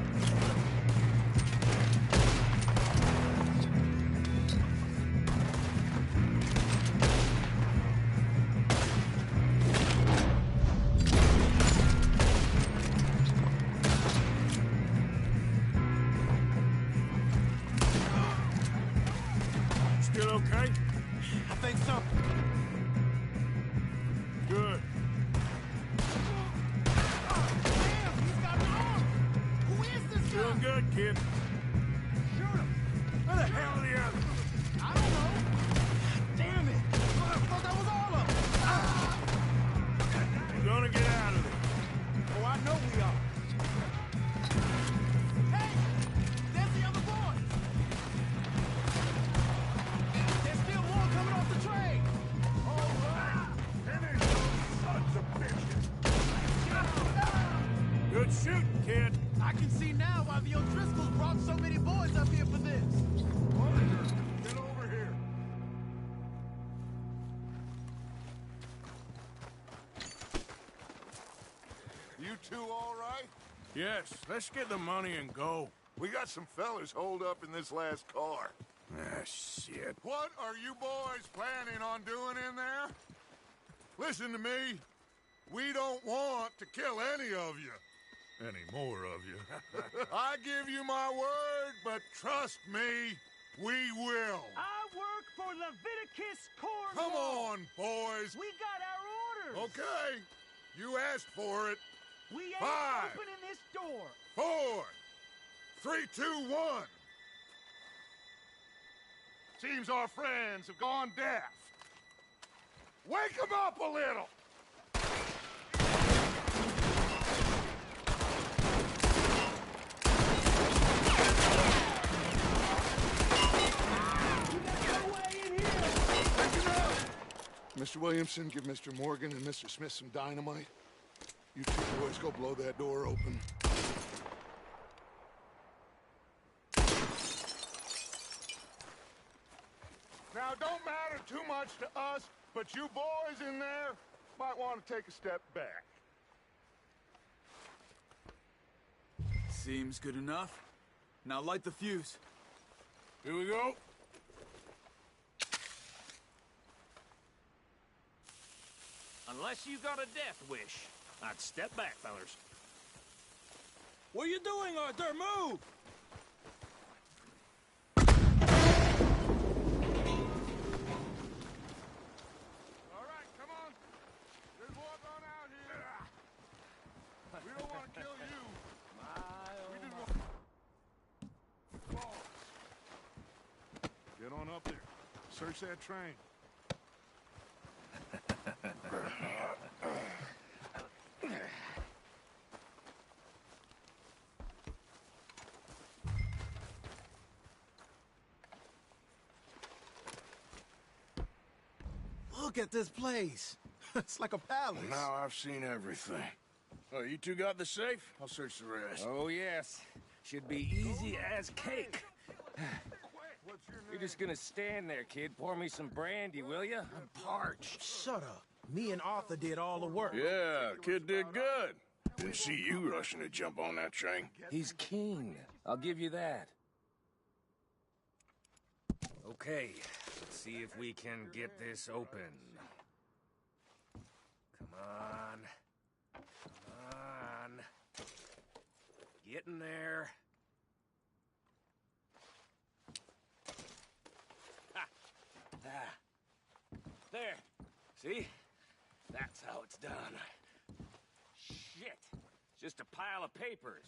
A: Still okay?
C: I think so.
A: Good.
C: Damn, he's got an arm. Who is this guy?
A: Doing good, kid.
C: Shoot him.
A: Where the hell are the others?
C: I don't know. Damn it. I thought that was all of them.
A: We're gonna get out of there.
C: Oh, I know we are. Hey, there's the other boys. There's still more coming off the train. All right.
A: Finish those sons of bitches. Good shooting, kid.
C: I can see now why the O'Driscolls brought so many boys up here for this.
A: Get over here.
G: You two all right?
A: Yes, let's get the money and go.
G: We got some fellas holed up in this last car.
A: Ah, shit.
G: What are you boys planning on doing in there? Listen to me. We don't want to kill any of you. Any more of you. I give you my word, but trust me, we will.
K: I work for Leviticus Corps.
G: Come on, boys.
K: We got our orders.
G: Okay. You asked for it.
K: We ain't
G: 5,
K: opening this door.
G: 4, 3, 2, 1. Seems our friends have gone deaf. Wake him up a little! Mr. Williamson, give Mr. Morgan and Mr. Smith some dynamite. You two boys go blow that door open. Now, don't matter too much to us, but you boys in there might want to take a step back.
B: Seems good enough. Now light the fuse.
A: Here we go.
H: Unless you got a death wish, I'd step back, fellers. What are you doing, Arthur? Move!
G: All right, come on. There's one on out here. We don't want to kill you. We just want... Get on up there. Search that train.
K: Look at this place. It's like a palace.
A: Now I've seen everything. Oh, you two got the safe? I'll search the rest.
F: Oh, yes. Should be easy as cake. You're just gonna stand there, kid. Pour me some brandy, will you? I'm parched.
K: Shut up. Me and Arthur did all the work.
A: Yeah, kid did good. Didn't see you rushing to jump on that train.
F: He's keen. I'll give you that. Okay, let's see if we can get this open. Come on. Come on. Get in there. Ha! Ah. There. See? That's how it's done. Shit. It's just a pile of papers.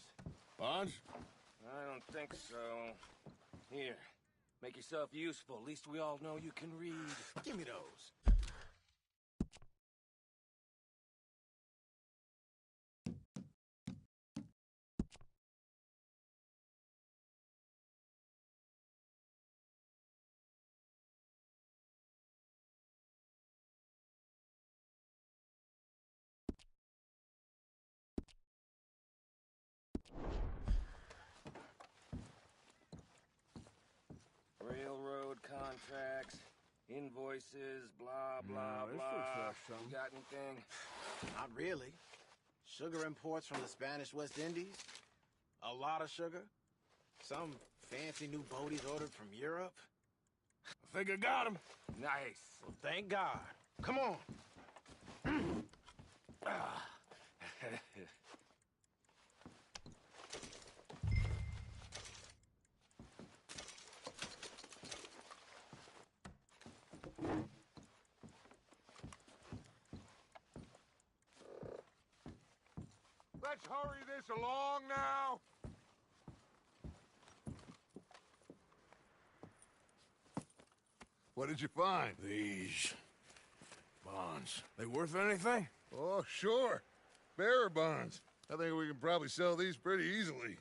A: Bonds?
F: I don't think so. Here. Make yourself useful. At least we all know you can read.
K: Give me those.
F: Railroad contracts, invoices, blah, blah, blah. You got anything?
K: Not really. Sugar imports from the Spanish West Indies. A lot of sugar. Some fancy new boaties ordered from Europe.
A: I think I got him.
F: Nice.
K: Well, thank God. Come on.
G: Let's hurry this along now. What did you find?
A: These bonds. They worth anything?
G: Oh, sure. Bearer bonds. I think we can probably sell these pretty easily.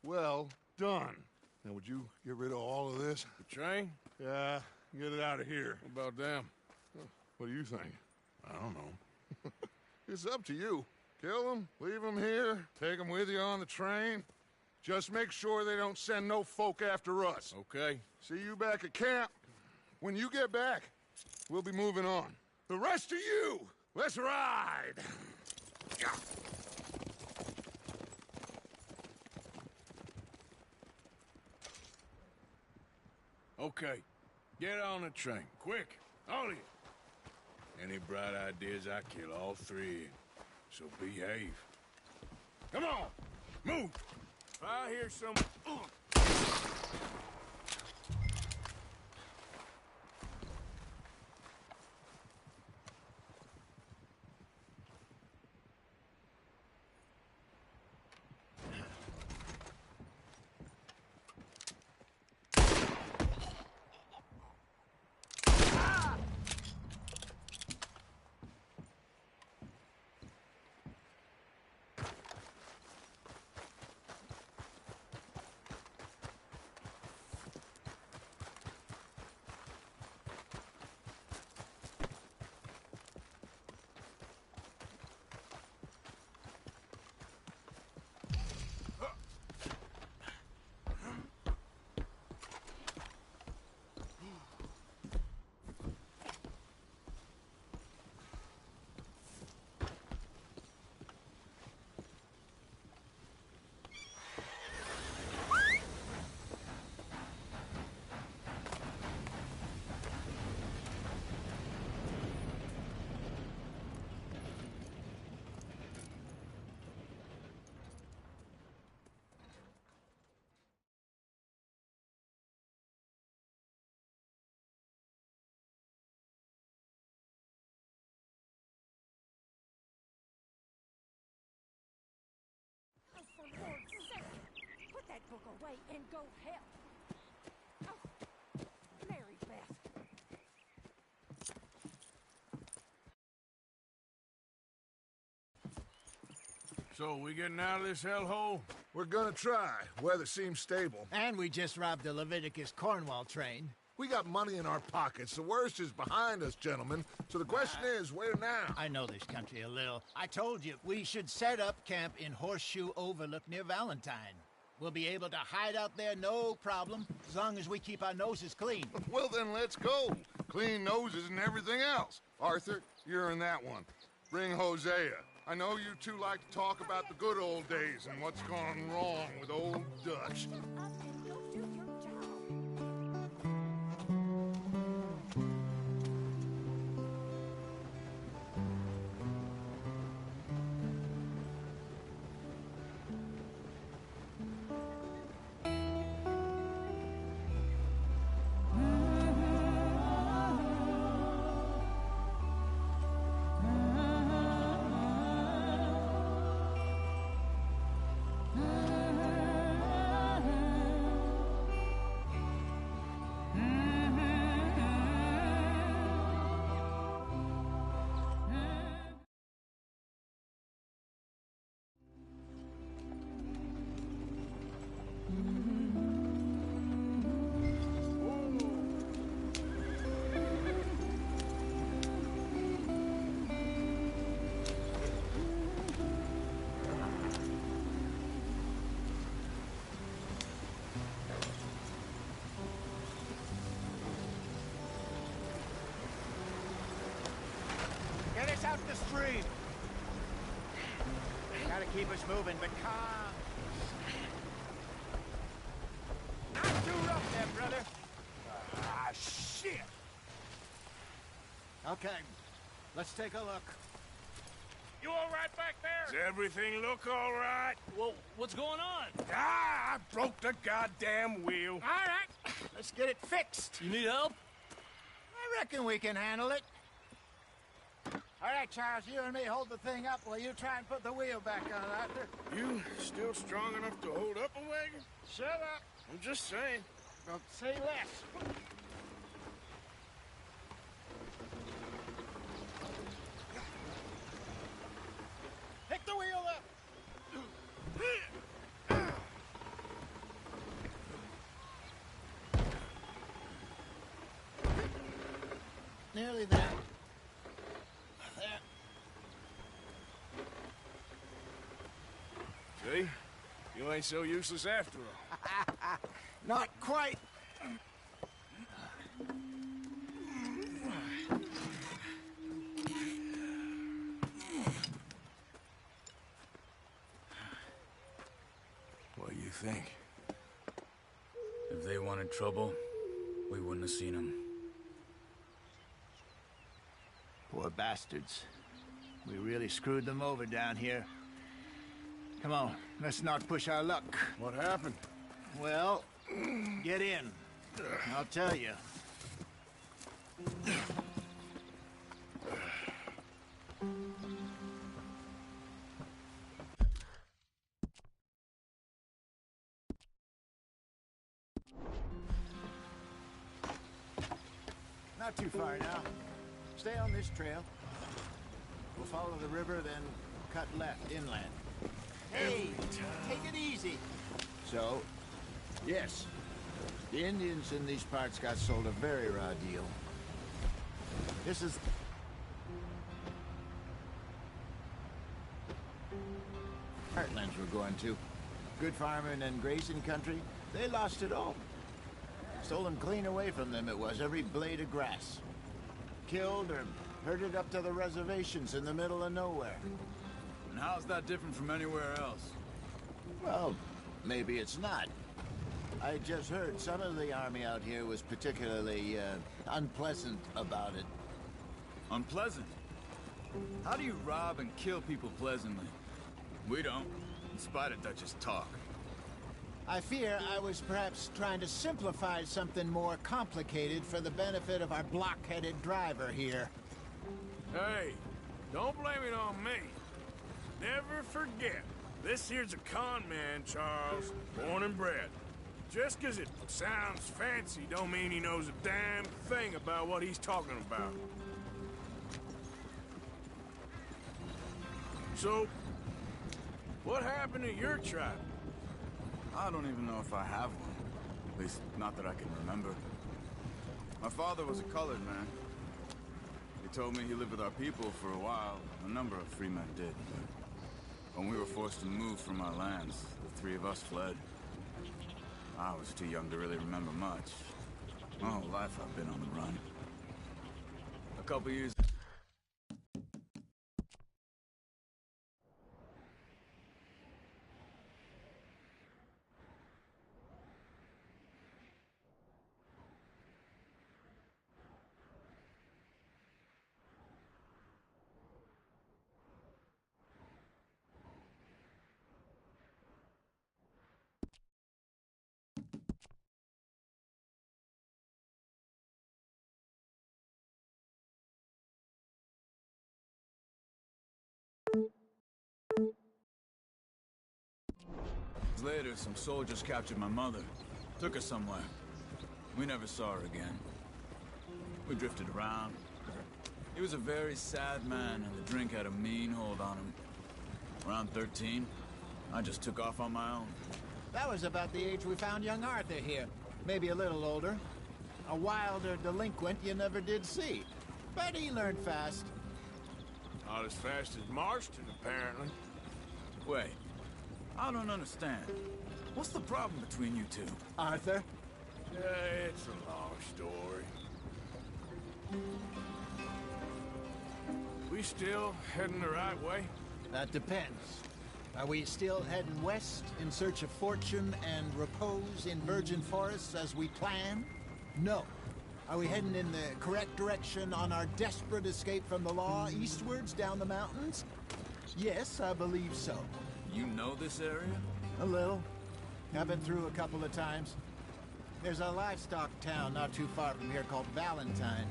G: Well done. Now, would you get rid of all of this?
A: The train?
G: Yeah, get it out of here.
A: What about them?
G: What do you think?
A: I don't know.
G: It's up to you. Kill them, leave them here, take them with you on the train. Just make sure they don't send no folk after us.
A: Okay.
G: See you back at camp. When you get back, we'll be moving on. The rest of you, let's ride!
A: Okay. Get on the train. Quick. All of you. Any bright ideas, I kill all three. So behave. Come on! Move! If I hear some...
L: book away and go help. Oh, Mary Beth.
A: So, we getting out of this hellhole?
G: We're gonna try. Weather seems stable.
C: And we just robbed the Leviticus Cornwall train.
G: We got money in our pockets. The worst is behind us, gentlemen. So the question is, where now?
C: I know this country a little. I told you, we should set up camp in Horseshoe Overlook near Valentine. We'll be able to hide out there, no problem, as long as we keep our noses clean.
G: Well, then let's go. Clean noses and everything else. Arthur, you're in that one. Bring Hosea. I know you two like to talk about the good old days and what's gone wrong with old Dutch.
C: Get us out the stream. Gotta keep us moving, but calm. Not too rough there, brother.
A: Ah, shit!
C: Okay, let's take a look.
H: You all right back there?
A: Does everything look all right?
H: Well, what's going on?
A: Ah, I broke the goddamn wheel.
C: All right, let's get it fixed.
H: You need help?
C: I reckon we can handle it. All right, Charles, you and me hold the thing up while you try and put the wheel back on, Arthur.
A: You still strong enough to hold up a wagon?
C: Shut up.
A: I'm just saying.
C: Don't say less. Pick the wheel up. Nearly there.
A: See? You ain't so useless after all.
C: Not quite.
A: What do you think?
B: If they wanted trouble, we wouldn't have seen them.
C: Poor bastards. We really screwed them over down here. Come on, let's not push our luck.
A: What happened?
C: Well, get in. I'll tell you. Not too far now. Stay on this trail. We'll follow the river, then cut left inland. Hey, take it easy. So, yes, the Indians in these parts got sold a very raw deal. This is... Heartlands we're going to. Good farming and grazing country, they lost it all. Stolen clean away from them it was, every blade of grass. Killed or herded up to the reservations in the middle of nowhere.
B: And how's that different from anywhere else?
C: Well, maybe it's not. I just heard some of the army out here was particularly, unpleasant about it.
B: Unpleasant? How do you rob and kill people pleasantly? We don't, in spite of Dutch's talk.
C: I fear I was perhaps trying to simplify something more complicated for the benefit of our block-headed driver here.
A: Hey, don't blame it on me. Never forget, This here's a con man, Charles. Born and bred. Just 'cause it sounds fancy don't mean he knows a damn thing about what he's talking about. So, what happened to your tribe?
B: I don't even know if I have one. At least, not that I can remember. My father was a colored man. He told me he lived with our people for a while. A number of free men did, but when we were forced to move from our lands, the three of us fled. I was too young to really remember much. My whole life I've been on the run. A couple years... Later, some soldiers captured my mother. Took her somewhere. We never saw her again. We drifted around. He was a very sad man, and the drink had a mean hold on him. Around 13, I just took off on my own.
C: That was about the age we found young Arthur here. Maybe a little older. A wilder delinquent you never did see. But he learned fast.
A: Not as fast as Marston, apparently.
B: Wait. I don't understand. What's the problem between you two?
C: Arthur?
A: It's a long story. We still heading the right way?
C: That depends. Are we still heading west in search of fortune and repose in virgin forests as we planned? No. Are we heading in the correct direction on our desperate escape from the law eastwards down the mountains? Yes, I believe so.
B: You know this area?
C: A little. I've been through a couple of times. There's a livestock town not too far from here called Valentine.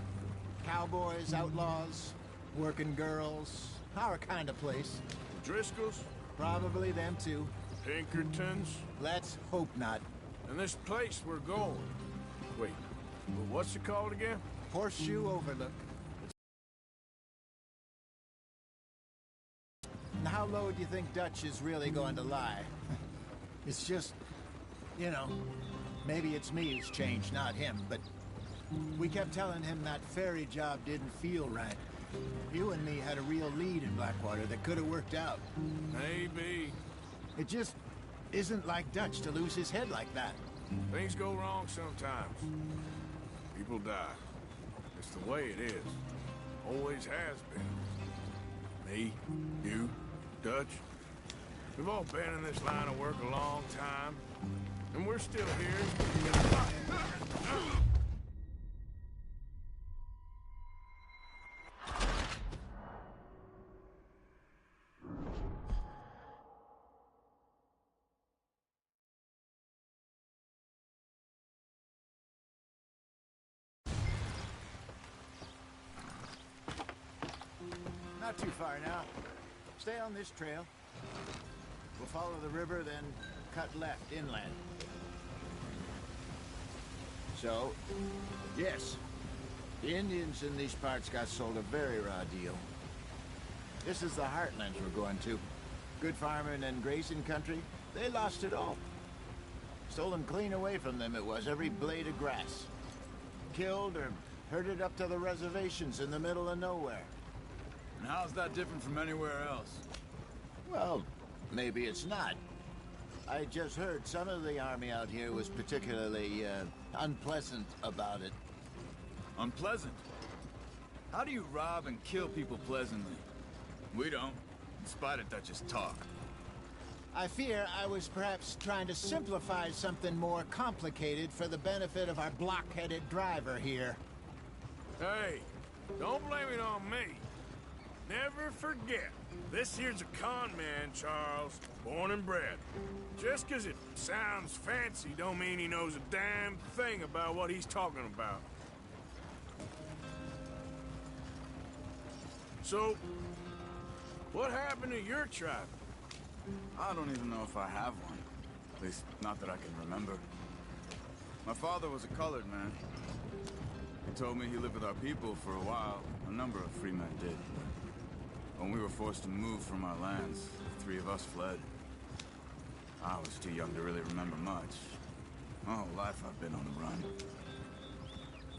C: Cowboys, outlaws, working girls, our kind of place.
A: Driscolls?
C: Probably them too.
A: Pinkertons?
C: Let's hope not.
A: And this place we're going. Wait, what's it called again?
C: Horseshoe Overlook. And how low do you think Dutch is really going to lie? It's just, you know, maybe it's me who's changed, not him, but we kept telling him that ferry job didn't feel right. You and me had a real lead in Blackwater that could have worked out.
A: Maybe.
C: It just isn't like Dutch to lose his head like that.
A: Things go wrong sometimes. People die. It's the way it is. Always has been. Me, you, Dutch. We've all been in this line of work a long time. And we're still here.
C: Not too far now. Stay on this trail. We'll follow the river, then cut left inland. So, yes, the Indians in these parts got sold a very raw deal. This is the heartlands we're going to. Good farming and grazing country, they lost it all. Stolen clean away from them it was, every blade of grass. Killed or herded up to the reservations in the middle of nowhere.
B: And how's that different from anywhere else?
C: Well, maybe it's not. I just heard some of the army out here was particularly, unpleasant about it.
B: Unpleasant? How do you rob and kill people pleasantly? We don't, in spite of Dutch's talk.
C: I fear I was perhaps trying to simplify something more complicated for the benefit of our block-headed driver here.
A: Hey, don't blame it on me. Never forget, this here's a con man, Charles, born and bred. Just 'cause it sounds fancy don't mean he knows a damn thing about what he's talking about. So, what happened to your tribe?
B: I don't even know if I have one. At least, not that I can remember. My father was a colored man. He told me he lived with our people for a while. A number of free men did. When we were forced to move from our lands, the three of us fled. I was too young to really remember much. My whole life I've been on the run.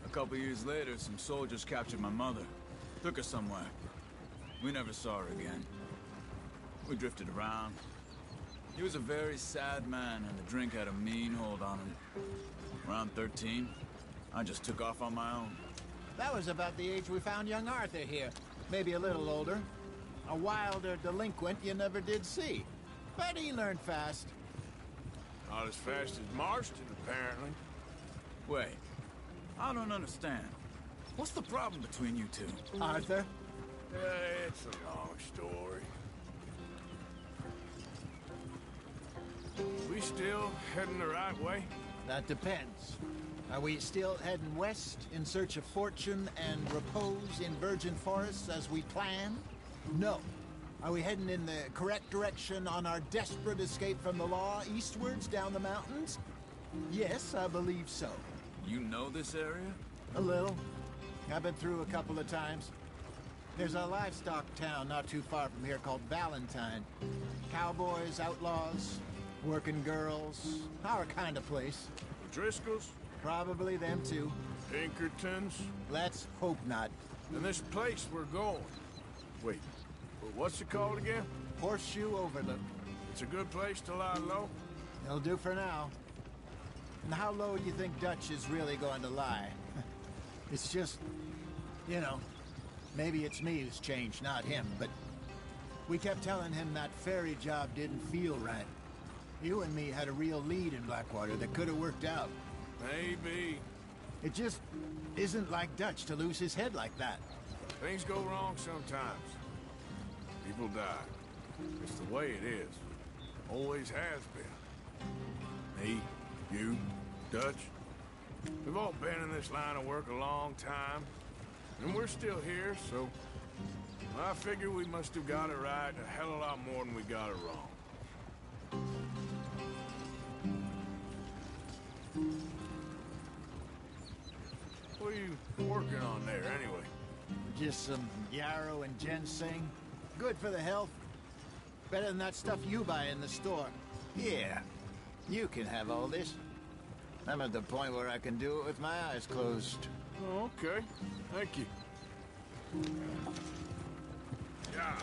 B: A couple years later, some soldiers captured my mother. Took her somewhere. We never saw her again. We drifted around. He was a very sad man, and the drink had a mean hold on him. Around 13, I just took off on my own.
C: That was about the age we found young Arthur here. Maybe a little older. A wilder delinquent you never did see. But he learned fast.
A: Not as fast as Marston, apparently.
B: Wait, I don't understand. What's the problem between you two?
C: Arthur?
A: It's a long story. We still heading the right way?
C: That depends. Are we still heading west in search of fortune and repose in virgin forests as we planned? No. Are we heading in the correct direction on our desperate escape from the law eastwards down the mountains? Yes, I believe so.
B: You know this area?
C: A little. I've been through a couple of times. There's a livestock town not too far from here called Valentine. Cowboys, outlaws, working girls, our kind of place.
A: Driscolls?
C: Probably them too.
A: Pinkertons?
C: Let's hope not.
A: And this place we're going. Wait, what's it called again?
C: Horseshoe Overlook.
A: It's a good place to lie low?
C: It'll do for now. And how low do you think Dutch is really going to lie? It's just, you know, maybe it's me who's changed, not him, but we kept telling him that ferry job didn't feel right. You and me had a real lead in Blackwater that could have worked out.
A: Maybe.
C: It just isn't like Dutch to lose his head like that.
A: Things go wrong sometimes. People die. It's the way it is. Always has been. Me, you, Dutch. We've all been in this line of work a long time. And we're still here, so I figure we must have got it right a hell of a lot more than we got it wrong. What are you working on there, anyway?
C: Just some yarrow and ginseng. Good for the health. Better than that stuff you buy in the store. Yeah, you can have all this. I'm at the point where I can do it with my eyes closed.
A: Oh, okay. Thank you. Yeah.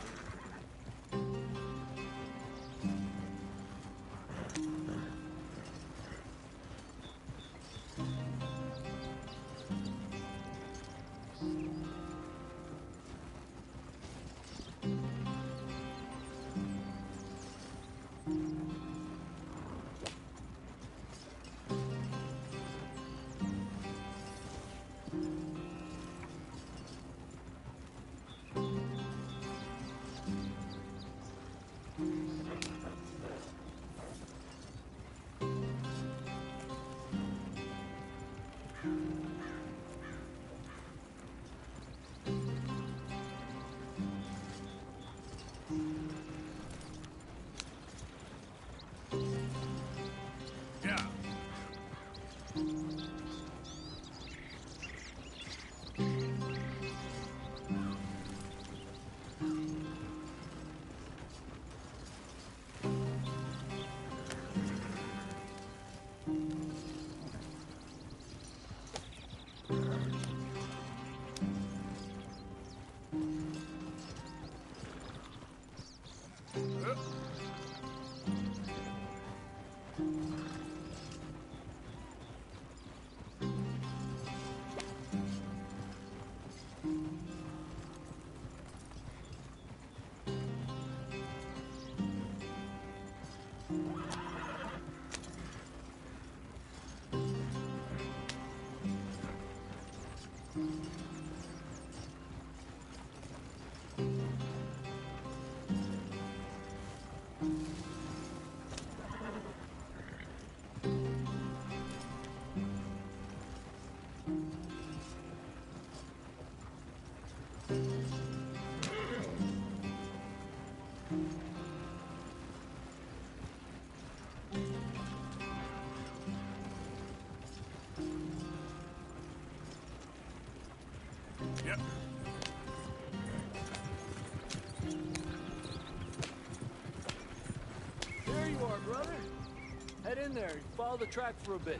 M: Head in there and follow the track for a bit.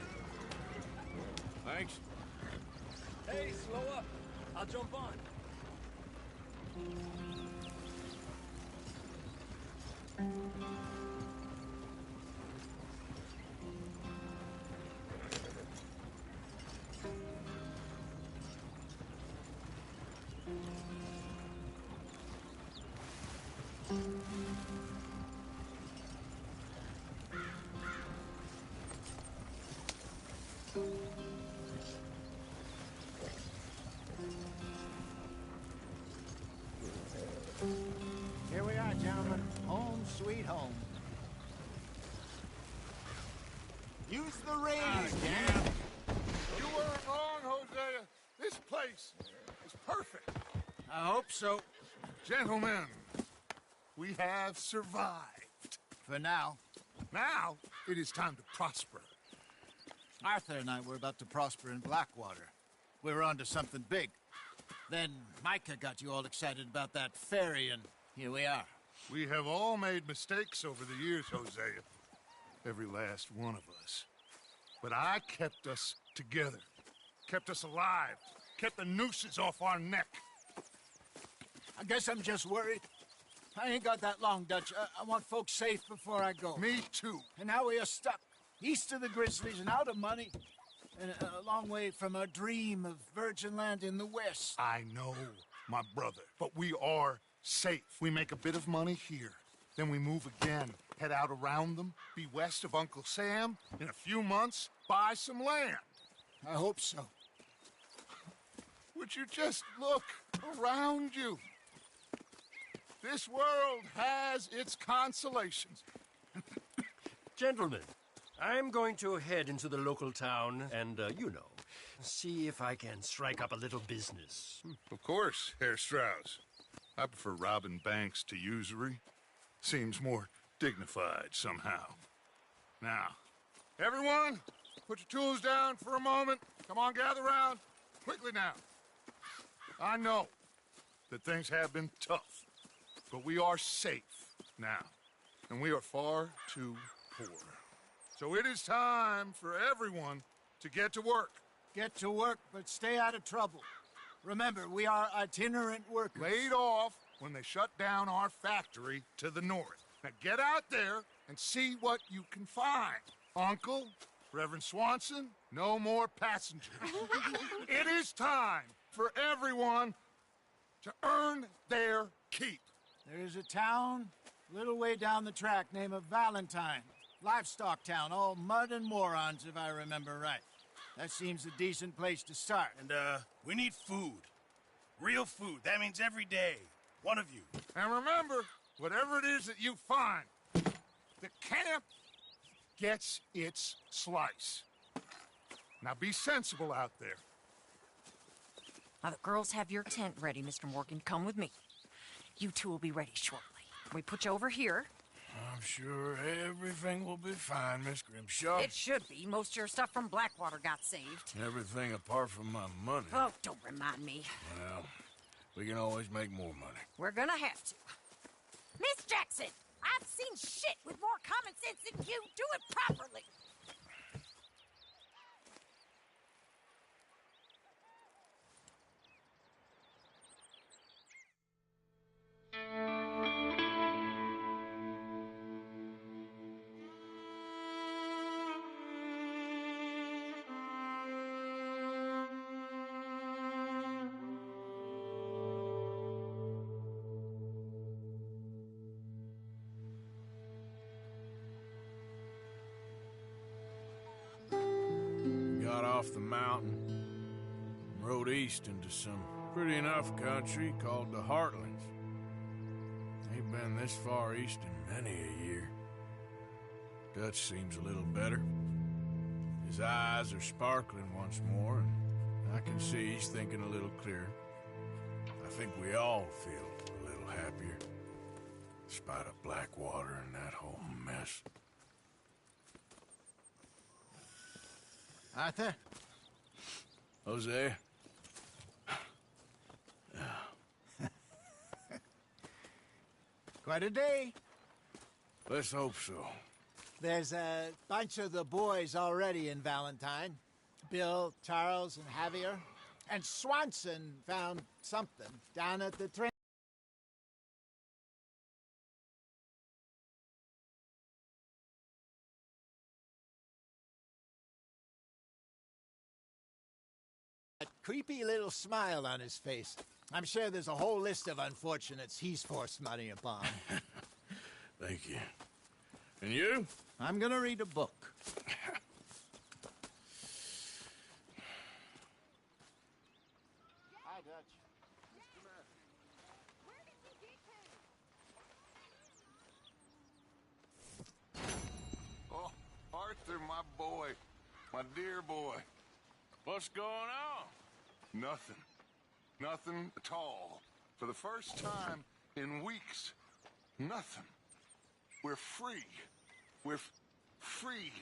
F: Thanks.
M: Hey, slow up. I'll jump on.
C: Here we are, gentlemen. Home sweet home. Use the rain again.
G: You weren't wrong, Hosea. This place is perfect.
C: I hope so.
G: Gentlemen, we have survived.
C: For now.
G: Now, it is time to prosper.
C: Arthur and I were about to prosper in Blackwater. We were onto something big. Then Micah got you all excited about that ferry, and here we are.
G: We have all made mistakes over the years, Hosea. Every last one of us. But I kept us together. Kept us alive. Kept the nooses off our neck.
C: I guess I'm just worried. I ain't got that long, Dutch. I want folks safe before I go.
G: Me too.
C: And now we are stuck. East of the Grizzlies and out of money. And a long way from our dream of virgin land in the west.
G: I know, my brother. But we are safe. We make a bit of money here. Then we move again. Head out around them. Be west of Uncle Sam. In a few months, buy some land.
C: I hope so.
G: Would you just look around you? This world has its consolations.
H: Gentlemen, I'm going to head into the local town and, see if I can strike up a little business.
G: Of course, Herr Strauss. I prefer robbing banks to usury. Seems more dignified somehow. Now, everyone, put your tools down for a moment. Come on, gather round. Quickly now. I know that things have been tough, but we are safe now, and we are far too poor. So it is time for everyone to get to work.
C: Get to work, but stay out of trouble. Remember, we are itinerant workers.
G: Laid off when they shut down our factory to the north. Now get out there and see what you can find. Uncle, Reverend Swanson, no more passengers. It is time for everyone to earn their keep.
C: There is a town a little way down the track named Valentine. Livestock town, all mud and morons, if I remember right. That seems a decent place to start.
E: And, we need food. Real food. That means every day. One of you.
G: And remember, whatever it is that you find, the camp gets its slice. Now be sensible out there.
L: Now, the girls have your tent ready, Mr. Morgan. Come with me. You two will be ready shortly. We put you over here.
A: I'm sure everything will be fine, Miss Grimshaw.
L: It should be. Most of your stuff from Blackwater got saved.
A: Everything apart from my money.
L: Oh, don't remind me.
A: Well, we can always make more money.
L: We're gonna have to. Miss Jackson, I've seen shit with more common sense than you. Do it properly.
A: Got off the mountain, rode east into some pretty enough country called the Heartlands. Ain't been this far east in many a year. Dutch seems a little better. His eyes are sparkling once more, and I can see he's thinking a little clearer. I think we all feel a little happier, despite of Blackwater and that whole mess.
C: Arthur?
A: Jose?
C: Quite a day.
A: Let's hope so.
C: There's a bunch of the boys already in Valentine. Bill, Charles, and Javier. And Swanson found something down at the train. A creepy little smile on his face. I'm sure there's a whole list of unfortunates he's forced money upon.
A: Thank you. And you?
C: I'm gonna read a book. Hi, Dutch.
G: Oh, Arthur, my boy. My dear boy.
A: What's going on?
G: Nothing. Nothing at all. For the first time in weeks. Nothing. We're free. We're free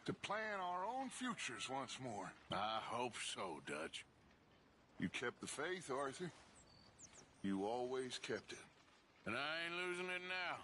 G: to plan our own futures once more.
A: I hope so, Dutch.
G: You kept the faith, Arthur. You always kept it.
A: And I ain't losing it now.